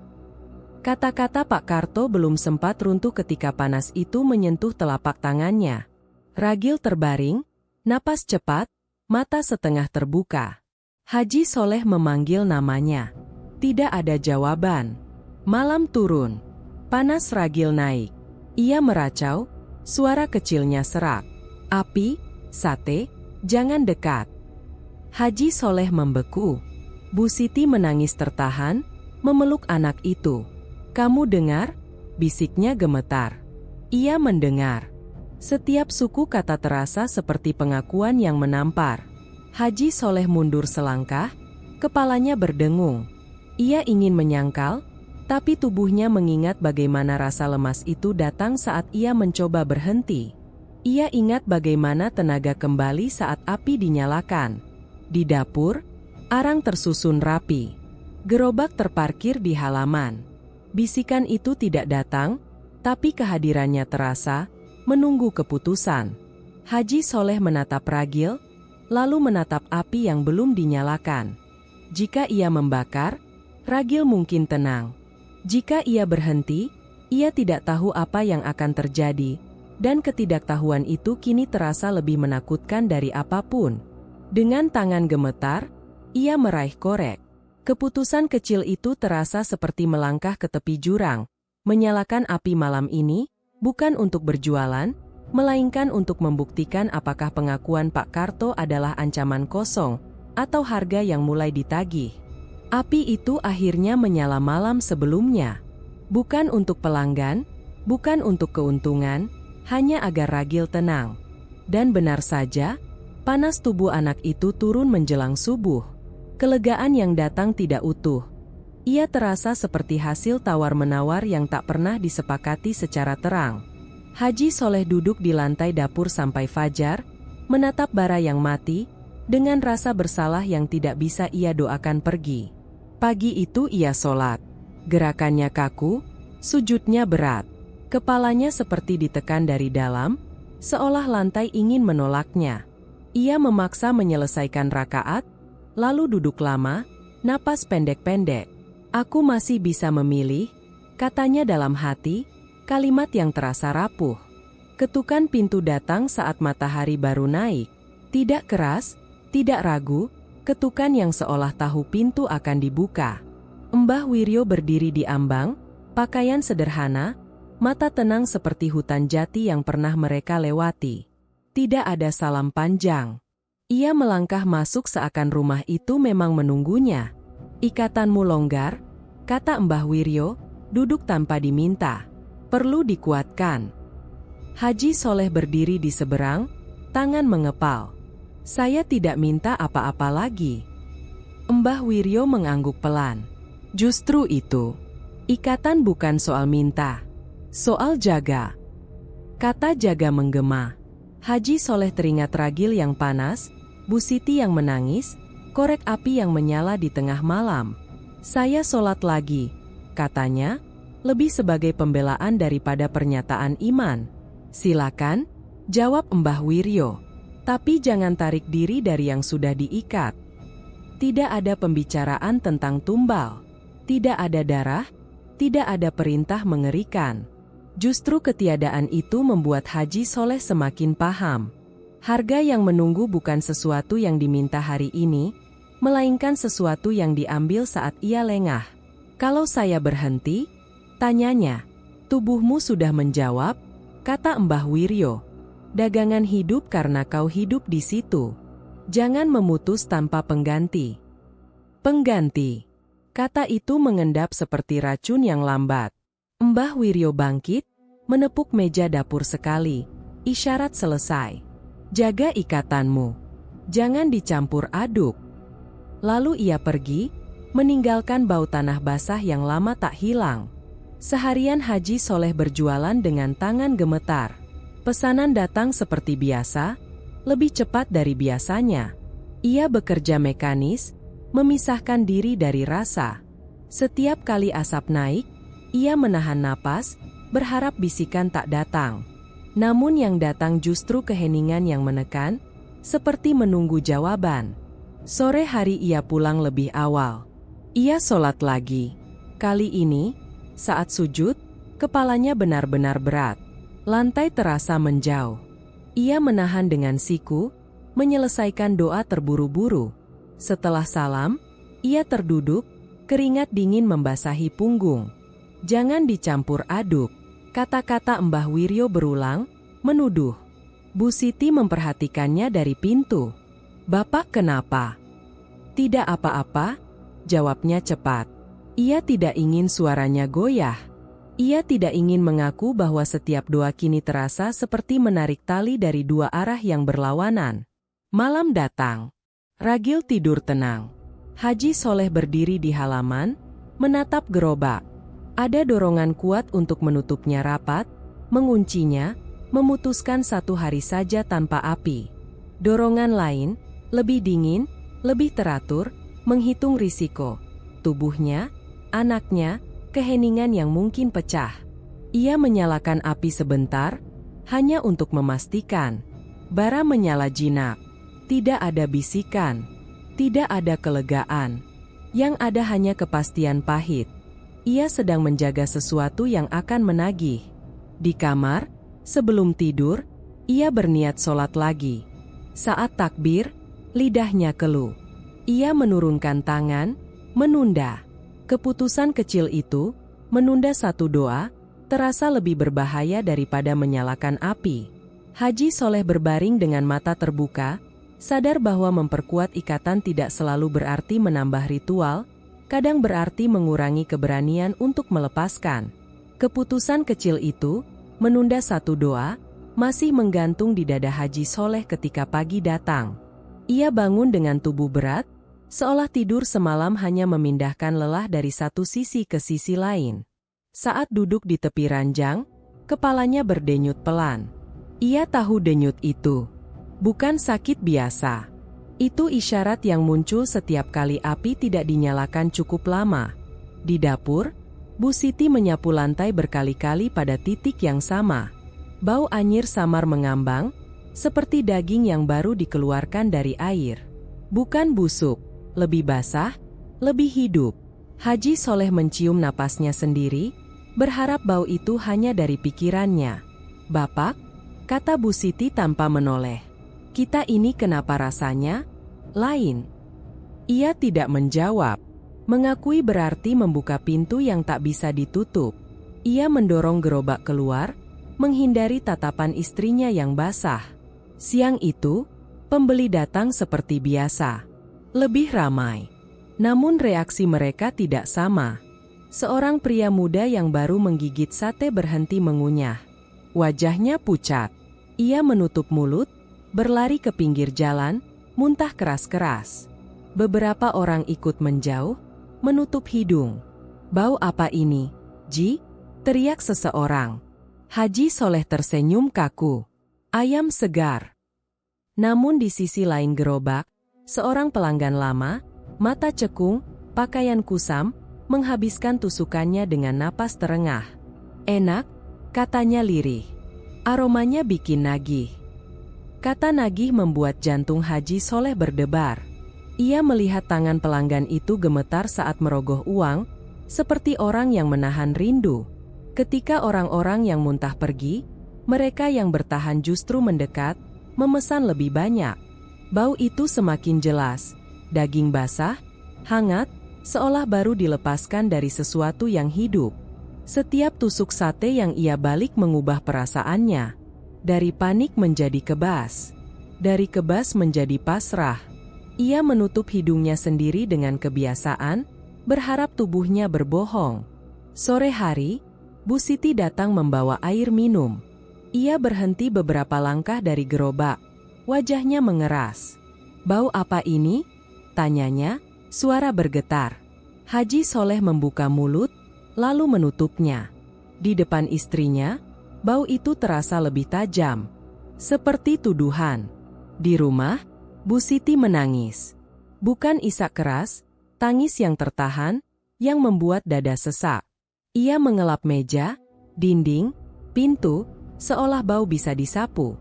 S1: Kata-kata Pak Karto belum sempat runtuh ketika panas itu menyentuh telapak tangannya. Ragil terbaring, napas cepat, mata setengah terbuka. Haji Soleh memanggil namanya. Tidak ada jawaban. Malam turun. Panas Ragil naik. Ia meracau. Suara kecilnya serak. "Api, sate, jangan dekat." Haji Soleh membeku. Bu Siti menangis tertahan, memeluk anak itu. "Kamu dengar?" bisiknya gemetar. Ia mendengar. Setiap suku kata terasa seperti pengakuan yang menampar. Haji Soleh mundur selangkah, kepalanya berdengung. Ia ingin menyangkal, tapi tubuhnya mengingat bagaimana rasa lemas itu datang saat ia mencoba berhenti. Ia ingat bagaimana tenaga kembali saat api dinyalakan. Di dapur, arang tersusun rapi. Gerobak terparkir di halaman. Bisikan itu tidak datang, tapi kehadirannya terasa, menunggu keputusan. Haji Soleh menatap Ragil, lalu menatap api yang belum dinyalakan. Jika ia membakar, Ragil mungkin tenang. Jika ia berhenti, ia tidak tahu apa yang akan terjadi, dan ketidaktahuan itu kini terasa lebih menakutkan dari apapun. Dengan tangan gemetar, ia meraih korek. Keputusan kecil itu terasa seperti melangkah ke tepi jurang, menyalakan api malam ini, bukan untuk berjualan, melainkan untuk membuktikan apakah pengakuan Pak Karto adalah ancaman kosong, atau harga yang mulai ditagih. Api itu akhirnya menyala malam sebelumnya. Bukan untuk pelanggan, bukan untuk keuntungan, hanya agar Ragil tenang. Dan benar saja, panas tubuh anak itu turun menjelang subuh. Kelegaan yang datang tidak utuh. Ia terasa seperti hasil tawar-menawar yang tak pernah disepakati secara terang. Haji Soleh duduk di lantai dapur sampai fajar, menatap bara yang mati, dengan rasa bersalah yang tidak bisa ia doakan pergi. Pagi itu ia sholat. Gerakannya kaku, sujudnya berat. Kepalanya seperti ditekan dari dalam, seolah lantai ingin menolaknya. Ia memaksa menyelesaikan rakaat, lalu duduk lama, napas pendek-pendek. "Aku masih bisa memilih," katanya dalam hati, kalimat yang terasa rapuh. Ketukan pintu datang saat matahari baru naik. Tidak keras, tidak ragu, ketukan yang seolah tahu pintu akan dibuka. Mbah Wiryo berdiri di ambang, pakaian sederhana, mata tenang seperti hutan jati yang pernah mereka lewati. Tidak ada salam panjang. Ia melangkah masuk seakan rumah itu memang menunggunya. "Ikatanmu longgar," kata Mbah Wiryo, duduk tanpa diminta. "Perlu dikuatkan." Haji Soleh berdiri di seberang, tangan mengepal. "Saya tidak minta apa-apa lagi." Mbah Wiryo mengangguk pelan. "Justru itu. Ikatan bukan soal minta. Soal jaga." Kata jaga menggema. Haji Soleh teringat ragil yang panas, Bu Siti yang menangis, korek api yang menyala di tengah malam. "Saya sholat lagi," katanya, lebih sebagai pembelaan daripada pernyataan iman. "Silakan," jawab Mbah Wiryo. "Tapi jangan tarik diri dari yang sudah diikat." Tidak ada pembicaraan tentang tumbal. Tidak ada darah. Tidak ada perintah mengerikan. Justru ketiadaan itu membuat Haji Soleh semakin paham. Harga yang menunggu bukan sesuatu yang diminta hari ini, melainkan sesuatu yang diambil saat ia lengah. "Kalau saya berhenti?" tanyanya. "Tubuhmu sudah menjawab," kata Mbah Wiryo. "Dagangan hidup karena kau hidup di situ. Jangan memutus tanpa pengganti." "Pengganti." Kata itu mengendap seperti racun yang lambat. Mbah Wiryo bangkit, menepuk meja dapur sekali, isyarat selesai. "Jaga ikatanmu. Jangan dicampur aduk." Lalu ia pergi, meninggalkan bau tanah basah yang lama tak hilang. Seharian Haji Soleh berjualan dengan tangan gemetar. Pesanan datang seperti biasa, lebih cepat dari biasanya. Ia bekerja mekanis, memisahkan diri dari rasa. Setiap kali asap naik, ia menahan napas, berharap bisikan tak datang. Namun yang datang justru keheningan yang menekan, seperti menunggu jawaban. Sore hari ia pulang lebih awal. Ia sholat lagi. Kali ini, saat sujud, kepalanya benar-benar berat. Lantai terasa menjauh. Ia menahan dengan siku, menyelesaikan doa terburu-buru. Setelah salam, ia terduduk, keringat dingin membasahi punggung. "Jangan dicampur aduk," kata-kata Mbah Wiryo berulang, menuduh. Bu Siti memperhatikannya dari pintu. "Bapak kenapa?" "Tidak apa-apa," jawabnya cepat. Ia tidak ingin suaranya goyah. Ia tidak ingin mengaku bahwa setiap doa kini terasa seperti menarik tali dari dua arah yang berlawanan. Malam datang. Ragil tidur tenang. Haji Soleh berdiri di halaman, menatap gerobak. Ada dorongan kuat untuk menutupnya rapat, menguncinya, memutuskan satu hari saja tanpa api. Dorongan lain, lebih dingin, lebih teratur, menghitung risiko. Tubuhnya, anaknya, keheningan yang mungkin pecah. Ia menyalakan api sebentar, hanya untuk memastikan. Bara menyala jinak. Tidak ada bisikan. Tidak ada kelegaan. Yang ada hanya kepastian pahit. Ia sedang menjaga sesuatu yang akan menagih. Di kamar, sebelum tidur, ia berniat sholat lagi. Saat takbir, lidahnya keluh. Ia menurunkan tangan, menunda. Keputusan kecil itu, menunda satu doa, terasa lebih berbahaya daripada menyalakan api. Haji Soleh berbaring dengan mata terbuka, sadar bahwa memperkuat ikatan tidak selalu berarti menambah ritual, kadang berarti mengurangi keberanian untuk melepaskan. Keputusan kecil itu, menunda satu doa, masih menggantung di dada Haji Soleh ketika pagi datang. Ia bangun dengan tubuh berat, seolah tidur semalam hanya memindahkan lelah dari satu sisi ke sisi lain. Saat duduk di tepi ranjang, kepalanya berdenyut pelan. Ia tahu denyut itu. Bukan sakit biasa. Itu isyarat yang muncul setiap kali api tidak dinyalakan cukup lama. Di dapur, Bu Siti menyapu lantai berkali-kali pada titik yang sama. Bau anyir samar mengambang, seperti daging yang baru dikeluarkan dari air. Bukan busuk, lebih basah, lebih hidup. Haji Soleh mencium napasnya sendiri, berharap bau itu hanya dari pikirannya. "Bapak," kata Bu Siti tanpa menoleh. "Kita ini kenapa rasanya lain?" Ia tidak menjawab. Mengakui berarti membuka pintu yang tak bisa ditutup. Ia mendorong gerobak keluar, menghindari tatapan istrinya yang basah. Siang itu, pembeli datang seperti biasa. Lebih ramai. Namun reaksi mereka tidak sama. Seorang pria muda yang baru menggigit sate berhenti mengunyah. Wajahnya pucat. Ia menutup mulut, berlari ke pinggir jalan, muntah keras-keras. Beberapa orang ikut menjauh, menutup hidung. "Bau apa ini, Ji?" teriak seseorang. Haji Soleh tersenyum kaku. "Ayam segar." Namun di sisi lain gerobak, seorang pelanggan lama, mata cekung, pakaian kusam, menghabiskan tusukannya dengan napas terengah. "Enak," katanya lirih. "Aromanya bikin nagih." Kata nagih membuat jantung Haji Soleh berdebar. Ia melihat tangan pelanggan itu gemetar saat merogoh uang, seperti orang yang menahan rindu. Ketika orang-orang yang muntah pergi, mereka yang bertahan justru mendekat, memesan lebih banyak. Bau itu semakin jelas, daging basah, hangat, seolah baru dilepaskan dari sesuatu yang hidup. Setiap tusuk sate yang ia balik mengubah perasaannya. Dari panik menjadi kebas. Dari kebas menjadi pasrah. Ia menutup hidungnya sendiri dengan kebiasaan, berharap tubuhnya berbohong. Sore hari, Bu Siti datang membawa air minum. Ia berhenti beberapa langkah dari gerobak. Wajahnya mengeras. "Bau apa ini?" tanyanya. Suara bergetar. Haji Soleh membuka mulut, lalu menutupnya. Di depan istrinya, bau itu terasa lebih tajam. Seperti tuduhan. Di rumah, Bu Siti menangis. Bukan isak keras, tangis yang tertahan, yang membuat dada sesak. Ia mengelap meja, dinding, pintu, seolah bau bisa disapu.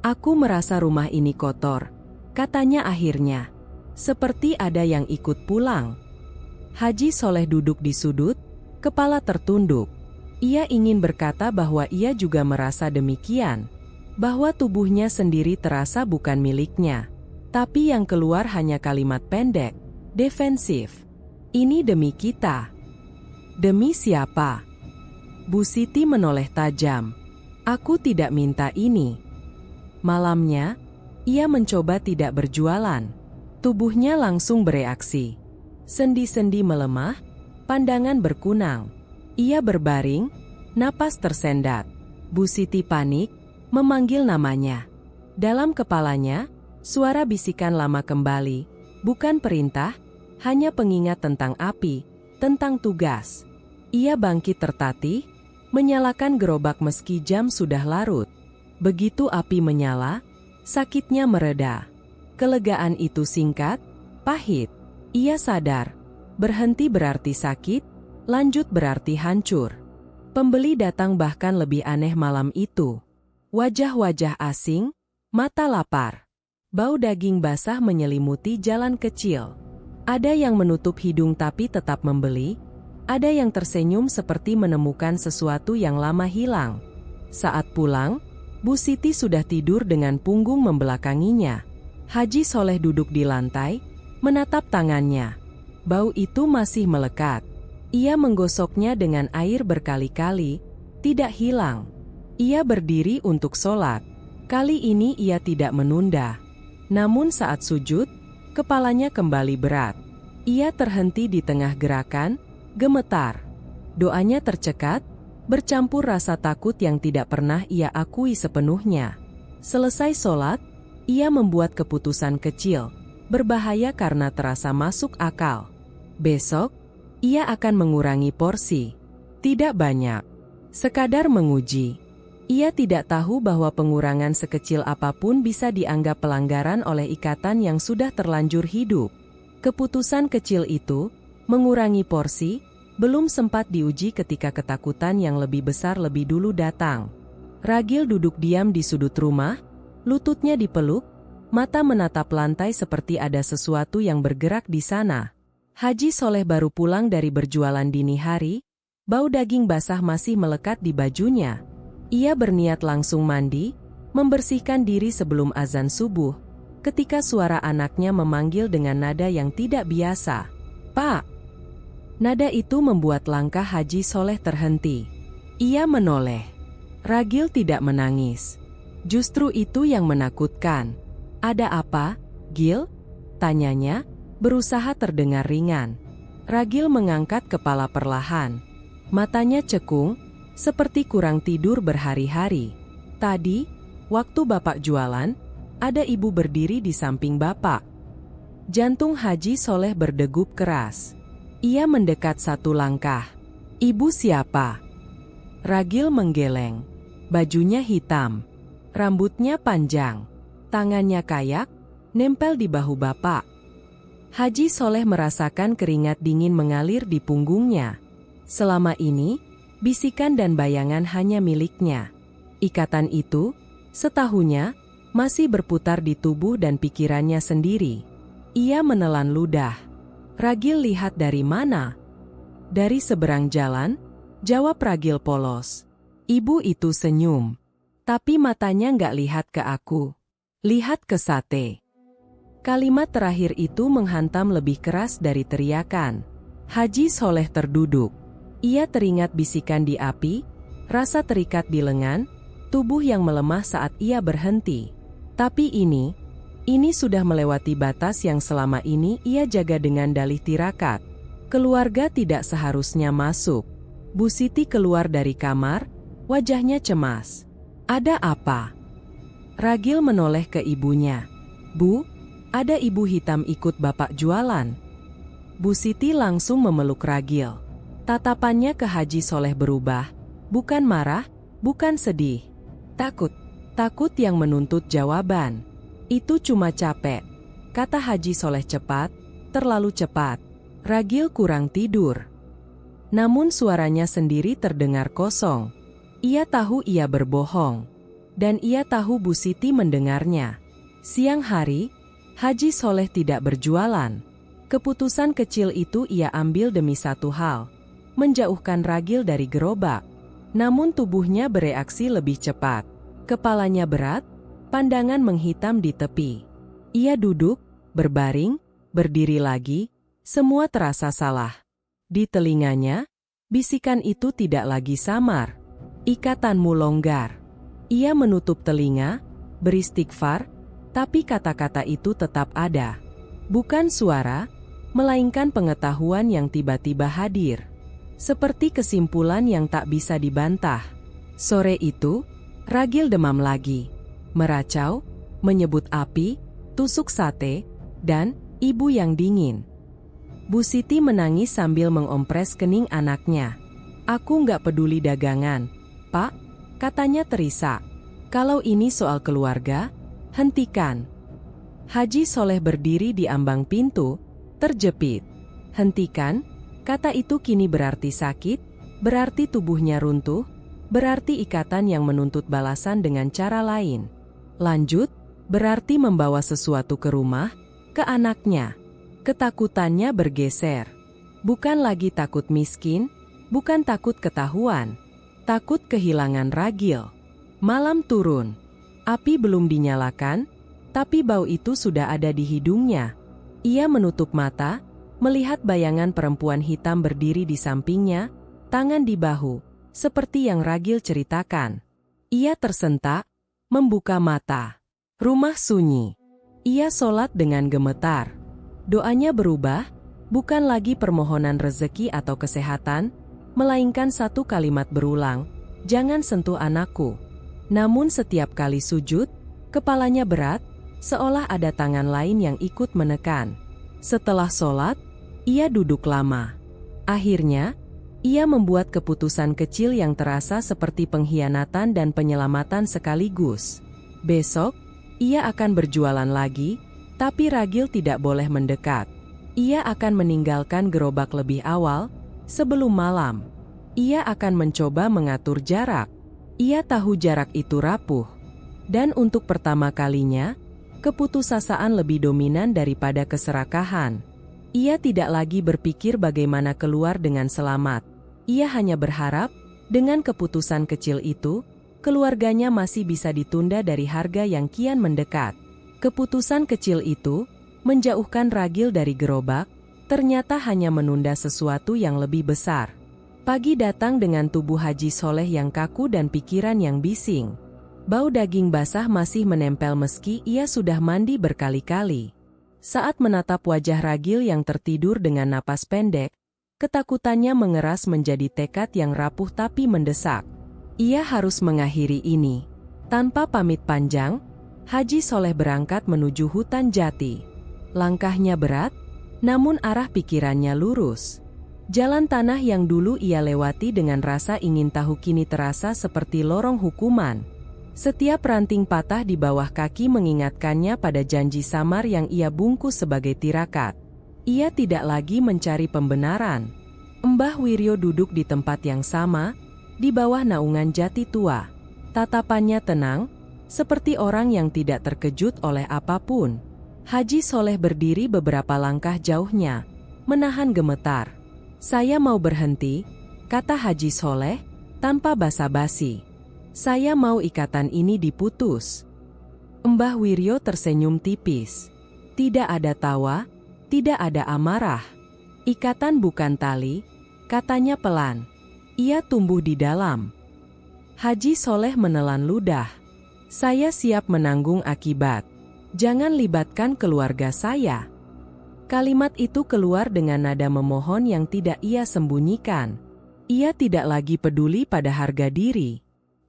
S1: "Aku merasa rumah ini kotor," katanya akhirnya. Seperti ada yang ikut pulang. Haji Soleh duduk di sudut, kepala tertunduk. Ia ingin berkata bahwa ia juga merasa demikian. Bahwa tubuhnya sendiri terasa bukan miliknya. Tapi yang keluar hanya kalimat pendek, defensif. "Ini demi kita." "Demi siapa?" Bu Siti menoleh tajam. "Aku tidak minta ini." Malamnya, ia mencoba tidak berjualan. Tubuhnya langsung bereaksi. Sendi-sendi melemah, pandangan berkunang. Ia berbaring, napas tersendat. Bu Siti panik, memanggil namanya. Dalam kepalanya, suara bisikan lama kembali, bukan perintah, hanya pengingat tentang api, tentang tugas. Ia bangkit tertatih, menyalakan gerobak meski jam sudah larut. Begitu api menyala, sakitnya mereda. Kelegaan itu singkat, pahit. Ia sadar, berhenti berarti sakit, lanjut berarti hancur. Pembeli datang bahkan lebih aneh malam itu. Wajah-wajah asing, mata lapar. Bau daging basah menyelimuti jalan kecil. Ada yang menutup hidung tapi tetap membeli, ada yang tersenyum seperti menemukan sesuatu yang lama hilang. Saat pulang, Bu Siti sudah tidur dengan punggung membelakanginya. Haji Soleh duduk di lantai, menatap tangannya. Bau itu masih melekat. Ia menggosoknya dengan air berkali-kali, tidak hilang. Ia berdiri untuk sholat. Kali ini ia tidak menunda. Namun saat sujud, kepalanya kembali berat. Ia terhenti di tengah gerakan, gemetar. Doanya tercekat, bercampur rasa takut yang tidak pernah ia akui sepenuhnya. Selesai sholat, ia membuat keputusan kecil, berbahaya karena terasa masuk akal. Besok, ia akan mengurangi porsi. Tidak banyak. Sekadar menguji. Ia tidak tahu bahwa pengurangan sekecil apapun bisa dianggap pelanggaran oleh ikatan yang sudah terlanjur hidup. Keputusan kecil itu, mengurangi porsi, belum sempat diuji ketika ketakutan yang lebih besar lebih dulu datang. Ragil duduk diam di sudut rumah, lututnya dipeluk, mata menatap lantai seperti ada sesuatu yang bergerak di sana. Haji Soleh baru pulang dari berjualan dini hari, bau daging basah masih melekat di bajunya. Ia berniat langsung mandi, membersihkan diri sebelum azan subuh, ketika suara anaknya memanggil dengan nada yang tidak biasa. "Pak!" Nada itu membuat langkah Haji Soleh terhenti. Ia menoleh. Ragil tidak menangis. Justru itu yang menakutkan. "Ada apa, Gil?" tanyanya, berusaha terdengar ringan. Ragil mengangkat kepala perlahan. Matanya cekung, seperti kurang tidur berhari-hari. "Tadi, waktu Bapak jualan, ada ibu berdiri di samping Bapak." Jantung Haji Soleh berdegup keras. Ia mendekat satu langkah. "Ibu siapa?" Ragil menggeleng. Bajunya hitam, rambutnya panjang, tangannya kayak, nempel di bahu Bapak. Haji Soleh merasakan keringat dingin mengalir di punggungnya. Selama ini, bisikan dan bayangan hanya miliknya. Ikatan itu, setahunya, masih berputar di tubuh dan pikirannya sendiri. Ia menelan ludah. "Ragil lihat dari mana?" "Dari seberang jalan," jawab Ragil polos. Ibu itu senyum. "Tapi matanya nggak lihat ke aku. Lihat ke sate." Kalimat terakhir itu menghantam lebih keras dari teriakan. Haji Soleh terduduk. Ia teringat bisikan di api, rasa terikat di lengan, tubuh yang melemah saat ia berhenti. Tapi ini sudah melewati batas yang selama ini ia jaga dengan dalih tirakat. Keluarga tidak seharusnya masuk. Bu Siti keluar dari kamar, wajahnya cemas. "Ada apa?" Ragil menoleh ke ibunya. "Bu, ada ibu hitam ikut Bapak jualan." Bu Siti langsung memeluk Ragil. Tatapannya ke Haji Soleh berubah, bukan marah, bukan sedih. Takut yang menuntut jawaban. "Itu cuma capek," kata Haji Soleh cepat, terlalu cepat. Ragil kurang tidur. Namun suaranya sendiri terdengar kosong. Ia tahu ia berbohong. Dan ia tahu Bu Siti mendengarnya. Siang hari, Haji Soleh tidak berjualan. Keputusan kecil itu ia ambil demi satu hal. Menjauhkan Ragil dari gerobak. Namun tubuhnya bereaksi lebih cepat. Kepalanya berat, pandangan menghitam di tepi. Ia duduk, berbaring, berdiri lagi, semua terasa salah. Di telinganya, bisikan itu tidak lagi samar. "Ikatanmu longgar." Ia menutup telinga, beristighfar, tapi kata-kata itu tetap ada. Bukan suara, melainkan pengetahuan yang tiba-tiba hadir. Seperti kesimpulan yang tak bisa dibantah. Sore itu, Ragil demam lagi. Meracau, menyebut api, tusuk sate, dan ibu yang dingin. Bu Siti menangis sambil mengompres kening anaknya. "Aku nggak peduli dagangan, Pak," katanya terisak. "Kalau ini soal keluarga, hentikan." Haji Soleh berdiri di ambang pintu, terjepit. "Hentikan," kata itu kini berarti sakit, berarti tubuhnya runtuh, berarti ikatan yang menuntut balasan dengan cara lain. Lanjut, berarti membawa sesuatu ke rumah, ke anaknya. Ketakutannya bergeser. Bukan lagi takut miskin, bukan takut ketahuan. Takut kehilangan Ragil. Malam turun. Api belum dinyalakan, tapi bau itu sudah ada di hidungnya. Ia menutup mata, melihat bayangan perempuan hitam berdiri di sampingnya, tangan di bahu, seperti yang Ragil ceritakan. Ia tersentak, membuka mata. Rumah sunyi. Ia sholat dengan gemetar. Doanya berubah, bukan lagi permohonan rezeki atau kesehatan, melainkan satu kalimat berulang, "Jangan sentuh anakku." Namun setiap kali sujud, kepalanya berat, seolah ada tangan lain yang ikut menekan. Setelah sholat, ia duduk lama. Akhirnya, Ia membuat keputusan kecil yang terasa seperti pengkhianatan dan penyelamatan sekaligus. Besok, ia akan berjualan lagi, tapi Ragil tidak boleh mendekat. Ia akan meninggalkan gerobak lebih awal, sebelum malam. Ia akan mencoba mengatur jarak. Ia tahu jarak itu rapuh. Dan untuk pertama kalinya, keputusasaan lebih dominan daripada keserakahan. Ia tidak lagi berpikir bagaimana keluar dengan selamat. Ia hanya berharap, dengan keputusan kecil itu, keluarganya masih bisa ditunda dari harga yang kian mendekat. Keputusan kecil itu, menjauhkan Ragil dari gerobak, ternyata hanya menunda sesuatu yang lebih besar. Pagi datang dengan tubuh Haji Soleh yang kaku dan pikiran yang bising. Bau daging basah masih menempel meski ia sudah mandi berkali-kali. Saat menatap wajah Ragil yang tertidur dengan napas pendek, ketakutannya mengeras menjadi tekad yang rapuh tapi mendesak. Ia harus mengakhiri ini. Tanpa pamit panjang, Haji Soleh berangkat menuju hutan jati. Langkahnya berat, namun arah pikirannya lurus. Jalan tanah yang dulu ia lewati dengan rasa ingin tahu kini terasa seperti lorong hukuman. Setiap ranting patah di bawah kaki mengingatkannya pada janji samar yang ia bungkus sebagai tirakat. Ia tidak lagi mencari pembenaran. Mbah Wiryo duduk di tempat yang sama, di bawah naungan jati tua. Tatapannya tenang, seperti orang yang tidak terkejut oleh apapun. Haji Soleh berdiri beberapa langkah jauhnya, menahan gemetar. "Saya mau berhenti," kata Haji Soleh, tanpa basa-basi. "Saya mau ikatan ini diputus." Mbah Wiryo tersenyum tipis. Tidak ada tawa, tidak ada amarah. "Ikatan bukan tali," katanya pelan. Ia tumbuh di dalam. Haji Soleh menelan ludah. "Saya siap menanggung akibat. Jangan libatkan keluarga saya." Kalimat itu keluar dengan nada memohon yang tidak ia sembunyikan. Ia tidak lagi peduli pada harga diri.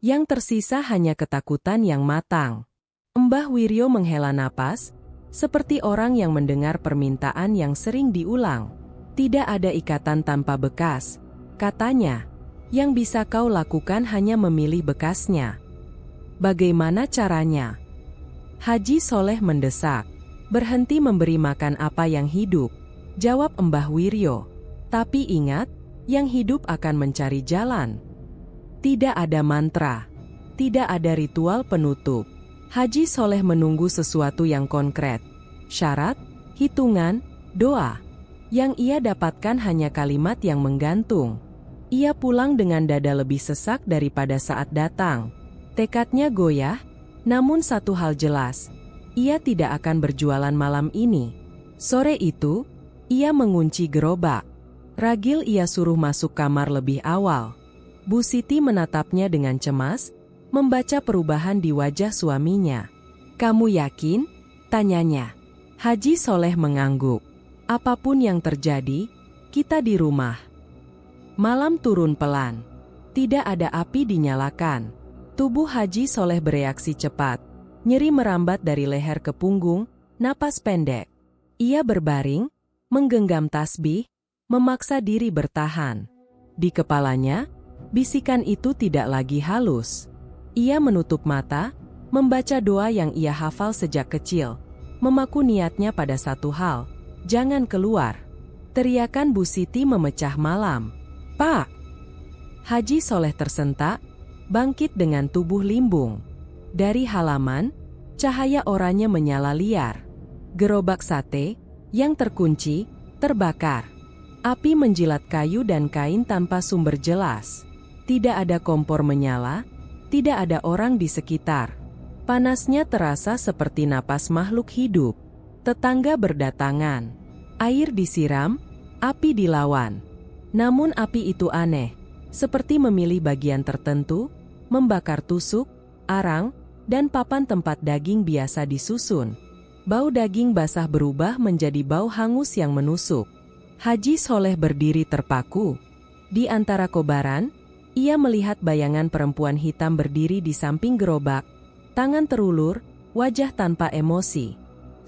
S1: Yang tersisa hanya ketakutan yang matang. Mbah Wiryo menghela napas, seperti orang yang mendengar permintaan yang sering diulang. "Tidak ada ikatan tanpa bekas," katanya. "Yang bisa kau lakukan hanya memilih bekasnya." "Bagaimana caranya?" Haji Soleh mendesak. "Berhenti memberi makan apa yang hidup," jawab Mbah Wiryo. "Tapi ingat, yang hidup akan mencari jalan." Tidak ada mantra, tidak ada ritual penutup. Haji Soleh menunggu sesuatu yang konkret. Syarat, hitungan, doa. Yang ia dapatkan hanya kalimat yang menggantung. Ia pulang dengan dada lebih sesak daripada saat datang. Tekadnya goyah, namun satu hal jelas. Ia tidak akan berjualan malam ini. Sore itu, ia mengunci gerobak. Ragil ia suruh masuk kamar lebih awal. Bu Siti menatapnya dengan cemas, membaca perubahan di wajah suaminya. "Kamu yakin?" tanyanya. Haji Soleh mengangguk. "Apapun yang terjadi, kita di rumah." Malam turun pelan. Tidak ada api dinyalakan. Tubuh Haji Soleh bereaksi cepat. Nyeri merambat dari leher ke punggung, napas pendek. Ia berbaring, menggenggam tasbih, memaksa diri bertahan. Di kepalanya, bisikan itu tidak lagi halus. Ia menutup mata, membaca doa yang ia hafal sejak kecil, memaku niatnya pada satu hal, jangan keluar. Teriakan Bu Siti memecah malam. "Pak!" Haji Soleh tersentak, bangkit dengan tubuh limbung. Dari halaman, cahaya oranye menyala liar. Gerobak sate, yang terkunci, terbakar. Api menjilat kayu dan kain tanpa sumber jelas. Tidak ada kompor menyala, tidak ada orang di sekitar. Panasnya terasa seperti napas makhluk hidup. Tetangga berdatangan. Air disiram, api dilawan. Namun api itu aneh, seperti memilih bagian tertentu, membakar tusuk, arang, dan papan tempat daging biasa disusun. Bau daging basah berubah menjadi bau hangus yang menusuk. Haji Soleh berdiri terpaku. Di antara kobaran, ia melihat bayangan perempuan hitam berdiri di samping gerobak, tangan terulur, wajah tanpa emosi.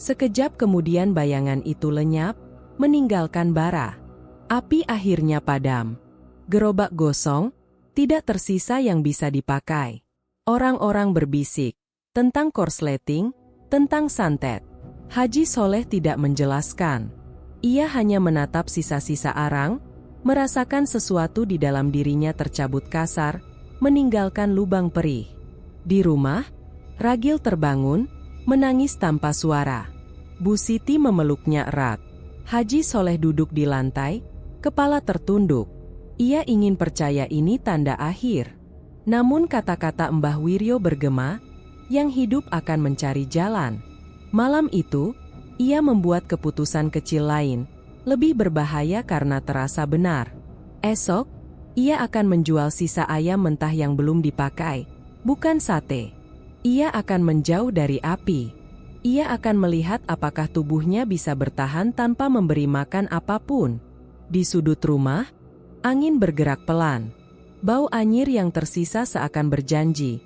S1: Sekejap kemudian bayangan itu lenyap, meninggalkan bara. Api akhirnya padam. Gerobak gosong, tidak tersisa yang bisa dipakai. Orang-orang berbisik tentang korsleting, tentang santet. Haji Soleh tidak menjelaskan. Ia hanya menatap sisa-sisa arang, merasakan sesuatu di dalam dirinya tercabut kasar, meninggalkan lubang perih. Di rumah, Ragil terbangun, menangis tanpa suara. Bu Siti memeluknya erat. Haji Soleh duduk di lantai, kepala tertunduk. Ia ingin percaya ini tanda akhir. Namun kata-kata Mbah Wiryo bergema, yang hidup akan mencari jalan. Malam itu, ia membuat keputusan kecil lain, lebih berbahaya karena terasa benar. Esok, ia akan menjual sisa ayam mentah yang belum dipakai, bukan sate. Ia akan menjauh dari api. Ia akan melihat apakah tubuhnya bisa bertahan tanpa memberi makan apapun. Di sudut rumah, angin bergerak pelan. Bau anyir yang tersisa seakan berjanji.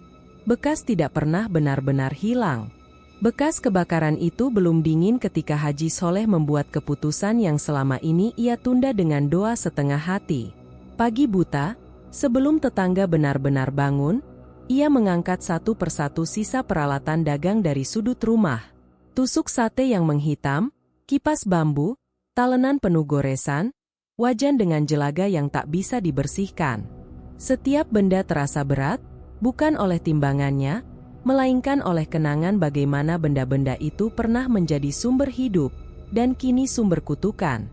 S1: Bekas tidak pernah benar-benar hilang. Bekas kebakaran itu belum dingin ketika Haji Soleh membuat keputusan yang selama ini ia tunda dengan doa setengah hati. Pagi buta, sebelum tetangga benar-benar bangun, ia mengangkat satu persatu sisa peralatan dagang dari sudut rumah. Tusuk sate yang menghitam, kipas bambu, talenan penuh goresan, wajan dengan jelaga yang tak bisa dibersihkan. Setiap benda terasa berat, bukan oleh timbangannya, melainkan oleh kenangan bagaimana benda-benda itu pernah menjadi sumber hidup, dan kini sumber kutukan.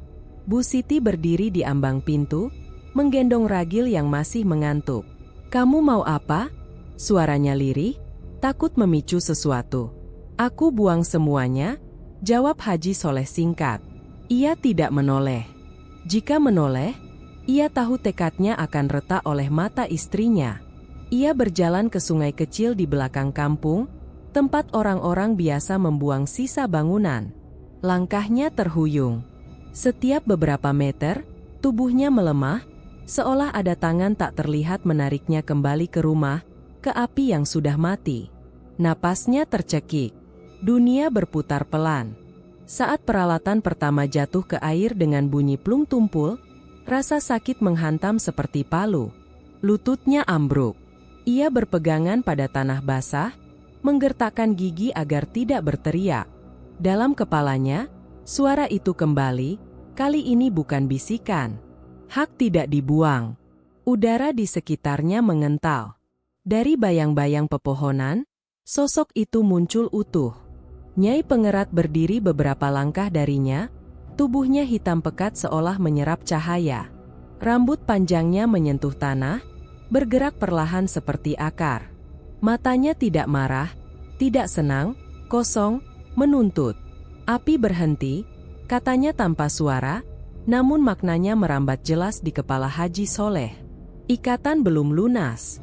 S1: Bu Siti berdiri di ambang pintu, menggendong Ragil yang masih mengantuk. "Kamu mau apa?" Suaranya lirih, takut memicu sesuatu. "Aku buang semuanya," jawab Haji Soleh singkat. Ia tidak menoleh. Jika menoleh, ia tahu tekadnya akan retak oleh mata istrinya. Ia berjalan ke sungai kecil di belakang kampung, tempat orang-orang biasa membuang sisa bangunan. Langkahnya terhuyung. Setiap beberapa meter, tubuhnya melemah, seolah ada tangan tak terlihat menariknya kembali ke rumah, ke api yang sudah mati. Napasnya tercekik. Dunia berputar pelan. Saat peralatan pertama jatuh ke air dengan bunyi plung tumpul, rasa sakit menghantam seperti palu. Lututnya ambruk. Ia berpegangan pada tanah basah, menggertakkan gigi agar tidak berteriak. Dalam kepalanya, suara itu kembali, kali ini bukan bisikan. Hak tidak dibuang. Udara di sekitarnya mengental. Dari bayang-bayang pepohonan, sosok itu muncul utuh. Nyai Pengerat berdiri beberapa langkah darinya, tubuhnya hitam pekat seolah menyerap cahaya. Rambut panjangnya menyentuh tanah, bergerak perlahan seperti akar. Matanya tidak marah, tidak senang, kosong, menuntut. "Api berhenti," katanya tanpa suara, namun maknanya merambat jelas di kepala Haji Soleh. Ikatan belum lunas.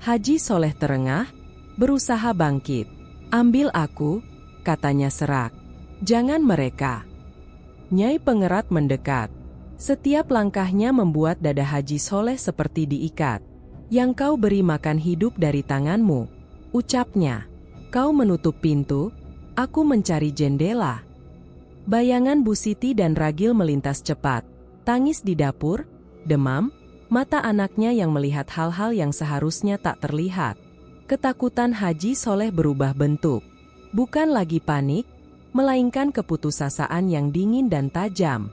S1: Haji Soleh terengah, berusaha bangkit. "Ambil aku," katanya serak. "Jangan mereka." Nyai Pengerat mendekat. Setiap langkahnya membuat dada Haji Soleh seperti diikat. "Yang kau beri makan hidup dari tanganmu," ucapnya. "Kau menutup pintu, aku mencari jendela." Bayangan Bu Siti dan Ragil melintas cepat. Tangis di dapur, demam, mata anaknya yang melihat hal-hal yang seharusnya tak terlihat. Ketakutan Haji Soleh berubah bentuk. Bukan lagi panik, melainkan keputusasaan yang dingin dan tajam.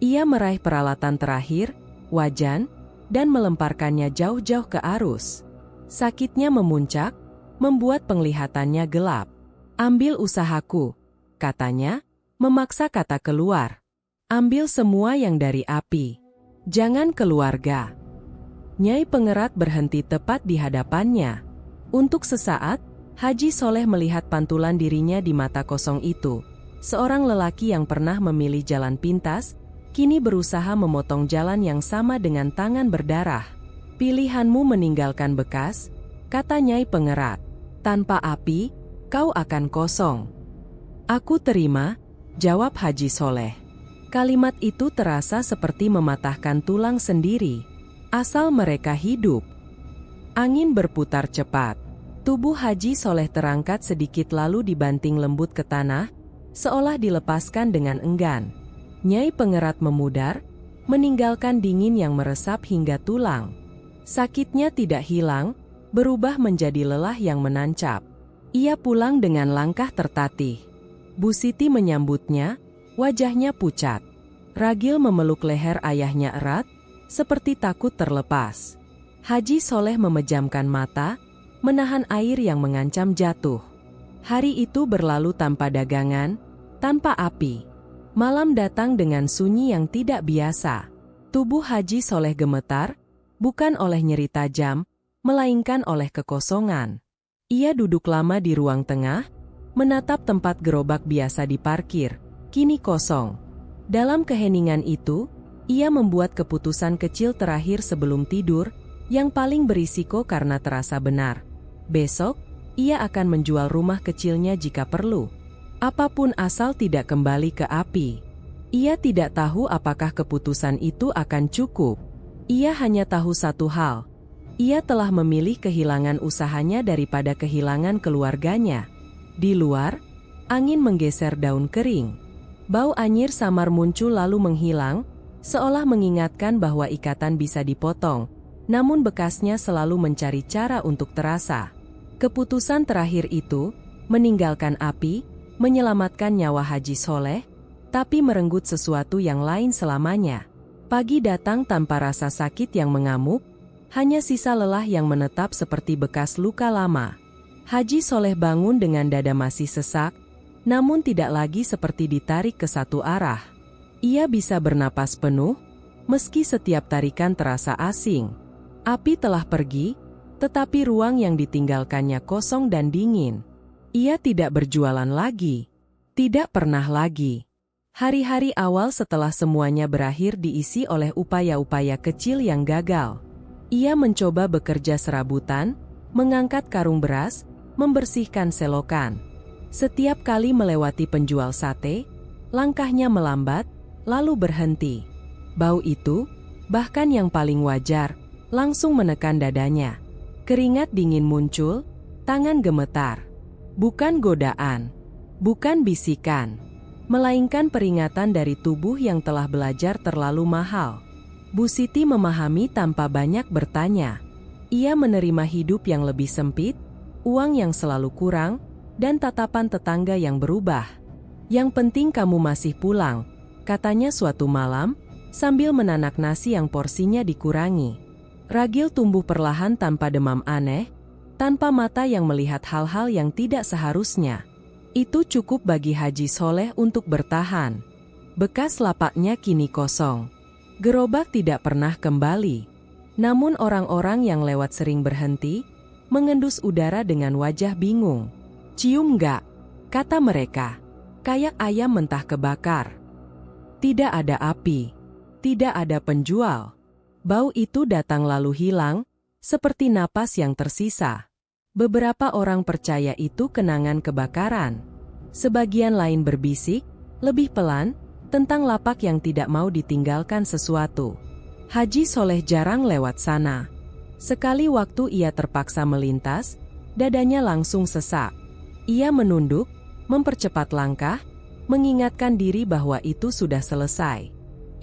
S1: Ia meraih peralatan terakhir, wajan, dan melemparkannya jauh-jauh ke arus. Sakitnya memuncak, membuat penglihatannya gelap. "Ambil usahaku," katanya, memaksa kata keluar. "Ambil semua yang dari api. Jangan keluarga." Nyai Pengerat berhenti tepat di hadapannya. Untuk sesaat, Haji Soleh melihat pantulan dirinya di mata kosong itu. Seorang lelaki yang pernah memilih jalan pintas, kini berusaha memotong jalan yang sama dengan tangan berdarah. "Pilihanmu meninggalkan bekas," kata Nyai Pengerat. "Tanpa api, kau akan kosong." "Aku terima," jawab Haji Soleh. Kalimat itu terasa seperti mematahkan tulang sendiri. Asal mereka hidup. Angin berputar cepat. Tubuh Haji Soleh terangkat sedikit lalu dibanting lembut ke tanah, seolah dilepaskan dengan enggan. Nyai Pengerat memudar, meninggalkan dingin yang meresap hingga tulang. Sakitnya tidak hilang, berubah menjadi lelah yang menancap. Ia pulang dengan langkah tertatih. Bu Siti menyambutnya, wajahnya pucat. Ragil memeluk leher ayahnya erat, seperti takut terlepas. Haji Soleh memejamkan mata, menahan air yang mengancam jatuh. Hari itu berlalu tanpa dagangan, tanpa api. Malam datang dengan sunyi yang tidak biasa. Tubuh Haji Soleh gemetar, bukan oleh nyeri tajam, melainkan oleh kekosongan. Ia duduk lama di ruang tengah, menatap tempat gerobak biasa diparkir, kini kosong. Dalam keheningan itu, ia membuat keputusan kecil terakhir sebelum tidur, yang paling berisiko karena terasa benar. Besok, ia akan menjual rumah kecilnya jika perlu. Apapun asal tidak kembali ke api. Ia tidak tahu apakah keputusan itu akan cukup. Ia hanya tahu satu hal. Ia telah memilih kehilangan usahanya daripada kehilangan keluarganya. Di luar, angin menggeser daun kering. Bau anyir samar muncul lalu menghilang, seolah mengingatkan bahwa ikatan bisa dipotong, namun bekasnya selalu mencari cara untuk terasa. Keputusan terakhir itu, meninggalkan api, menyelamatkan nyawa Haji Soleh, tapi merenggut sesuatu yang lain selamanya. Pagi datang tanpa rasa sakit yang mengamuk, hanya sisa lelah yang menetap seperti bekas luka lama. Haji Soleh bangun dengan dada masih sesak, namun tidak lagi seperti ditarik ke satu arah. Ia bisa bernapas penuh, meski setiap tarikan terasa asing. Api telah pergi, tetapi ruang yang ditinggalkannya kosong dan dingin. Ia tidak berjualan lagi. Tidak pernah lagi. Hari-hari awal setelah semuanya berakhir diisi oleh upaya-upaya kecil yang gagal. Ia mencoba bekerja serabutan, mengangkat karung beras, membersihkan selokan. Setiap kali melewati penjual sate, langkahnya melambat, lalu berhenti. Bau itu, bahkan yang paling wajar, langsung menekan dadanya. Keringat dingin muncul, tangan gemetar. Bukan godaan, bukan bisikan, melainkan peringatan dari tubuh yang telah belajar terlalu mahal. Bu Siti memahami tanpa banyak bertanya. Ia menerima hidup yang lebih sempit, uang yang selalu kurang, dan tatapan tetangga yang berubah. Yang penting kamu masih pulang, katanya suatu malam, sambil menanak nasi yang porsinya dikurangi. Ragil tumbuh perlahan tanpa demam aneh, tanpa mata yang melihat hal-hal yang tidak seharusnya. Itu cukup bagi Haji Soleh untuk bertahan. Bekas lapaknya kini kosong. Gerobak tidak pernah kembali. Namun orang-orang yang lewat sering berhenti, mengendus udara dengan wajah bingung. Cium nggak? Kata mereka. Kayak ayam mentah kebakar. Tidak ada api. Tidak ada penjual. Bau itu datang lalu hilang, seperti napas yang tersisa. Beberapa orang percaya itu kenangan kebakaran. Sebagian lain berbisik, lebih pelan, tentang lapak yang tidak mau ditinggalkan sesuatu. Haji Soleh jarang lewat sana. Sekali waktu ia terpaksa melintas, dadanya langsung sesak. Ia menunduk, mempercepat langkah, mengingatkan diri bahwa itu sudah selesai.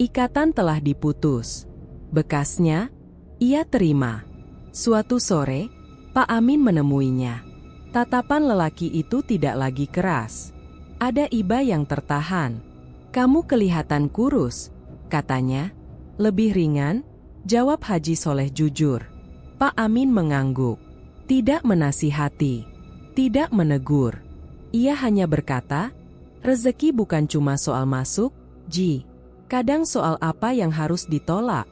S1: Ikatan telah diputus. Bekasnya, ia terima. Suatu sore, Pak Amin menemuinya. Tatapan lelaki itu tidak lagi keras. Ada iba yang tertahan. Kamu kelihatan kurus, katanya. Lebih ringan, jawab Haji Soleh jujur. Pak Amin mengangguk. Tidak menasihati. Tidak menegur. Ia hanya berkata, rezeki bukan cuma soal masuk, Ji. Kadang soal apa yang harus ditolak.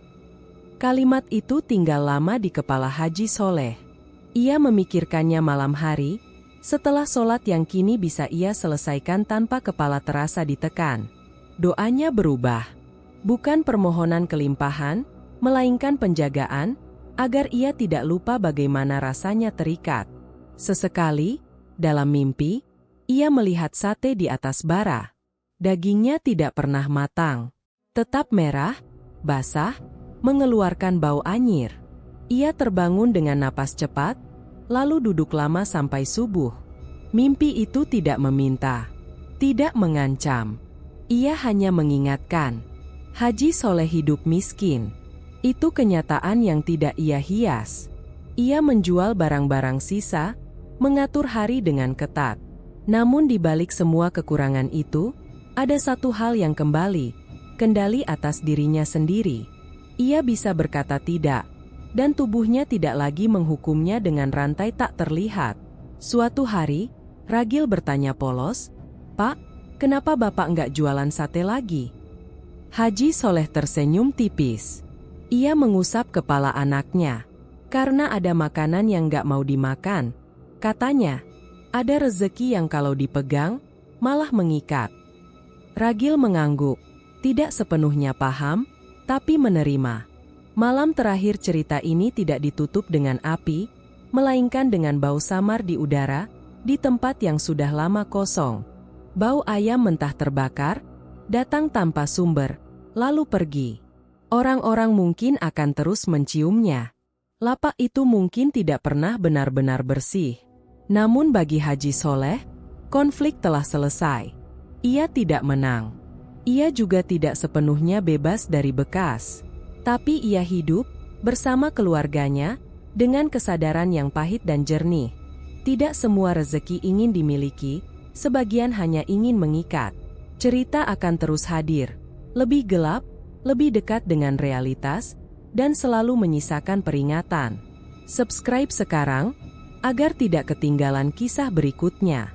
S1: Kalimat itu tinggal lama di kepala Haji Soleh. Ia memikirkannya malam hari, setelah sholat yang kini bisa ia selesaikan tanpa kepala terasa ditekan. Doanya berubah. Bukan permohonan kelimpahan, melainkan penjagaan, agar ia tidak lupa bagaimana rasanya terikat. Sesekali, dalam mimpi, ia melihat sate di atas bara. Dagingnya tidak pernah matang. Tetap merah, basah, mengeluarkan bau anyir. Ia terbangun dengan napas cepat, lalu duduk lama sampai subuh. Mimpi itu tidak meminta, tidak mengancam. Ia hanya mengingatkan, Haji Soleh hidup miskin. Itu kenyataan yang tidak ia hias. Ia menjual barang-barang sisa, mengatur hari dengan ketat. Namun di balik semua kekurangan itu, ada satu hal yang kembali, kendali atas dirinya sendiri. Ia bisa berkata tidak, dan tubuhnya tidak lagi menghukumnya dengan rantai tak terlihat. Suatu hari, Ragil bertanya polos, "Pak, kenapa Bapak nggak jualan sate lagi?" Haji Soleh tersenyum tipis. Ia mengusap kepala anaknya. "Karena ada makanan yang nggak mau dimakan," katanya. "Ada rezeki yang kalau dipegang, malah mengikat." Ragil mengangguk, tidak sepenuhnya paham, tapi menerima. Malam terakhir cerita ini tidak ditutup dengan api, melainkan dengan bau samar di udara, di tempat yang sudah lama kosong. Bau ayam mentah terbakar, datang tanpa sumber, lalu pergi. Orang-orang mungkin akan terus menciumnya. Lapak itu mungkin tidak pernah benar-benar bersih. Namun bagi Haji Soleh, konflik telah selesai. Ia tidak menang. Ia juga tidak sepenuhnya bebas dari bekas. Tapi ia hidup bersama keluarganya dengan kesadaran yang pahit dan jernih. Tidak semua rezeki ingin dimiliki, sebagian hanya ingin mengikat. Cerita akan terus hadir, lebih gelap, lebih dekat dengan realitas, dan selalu menyisakan peringatan. Subscribe sekarang, agar tidak ketinggalan kisah berikutnya.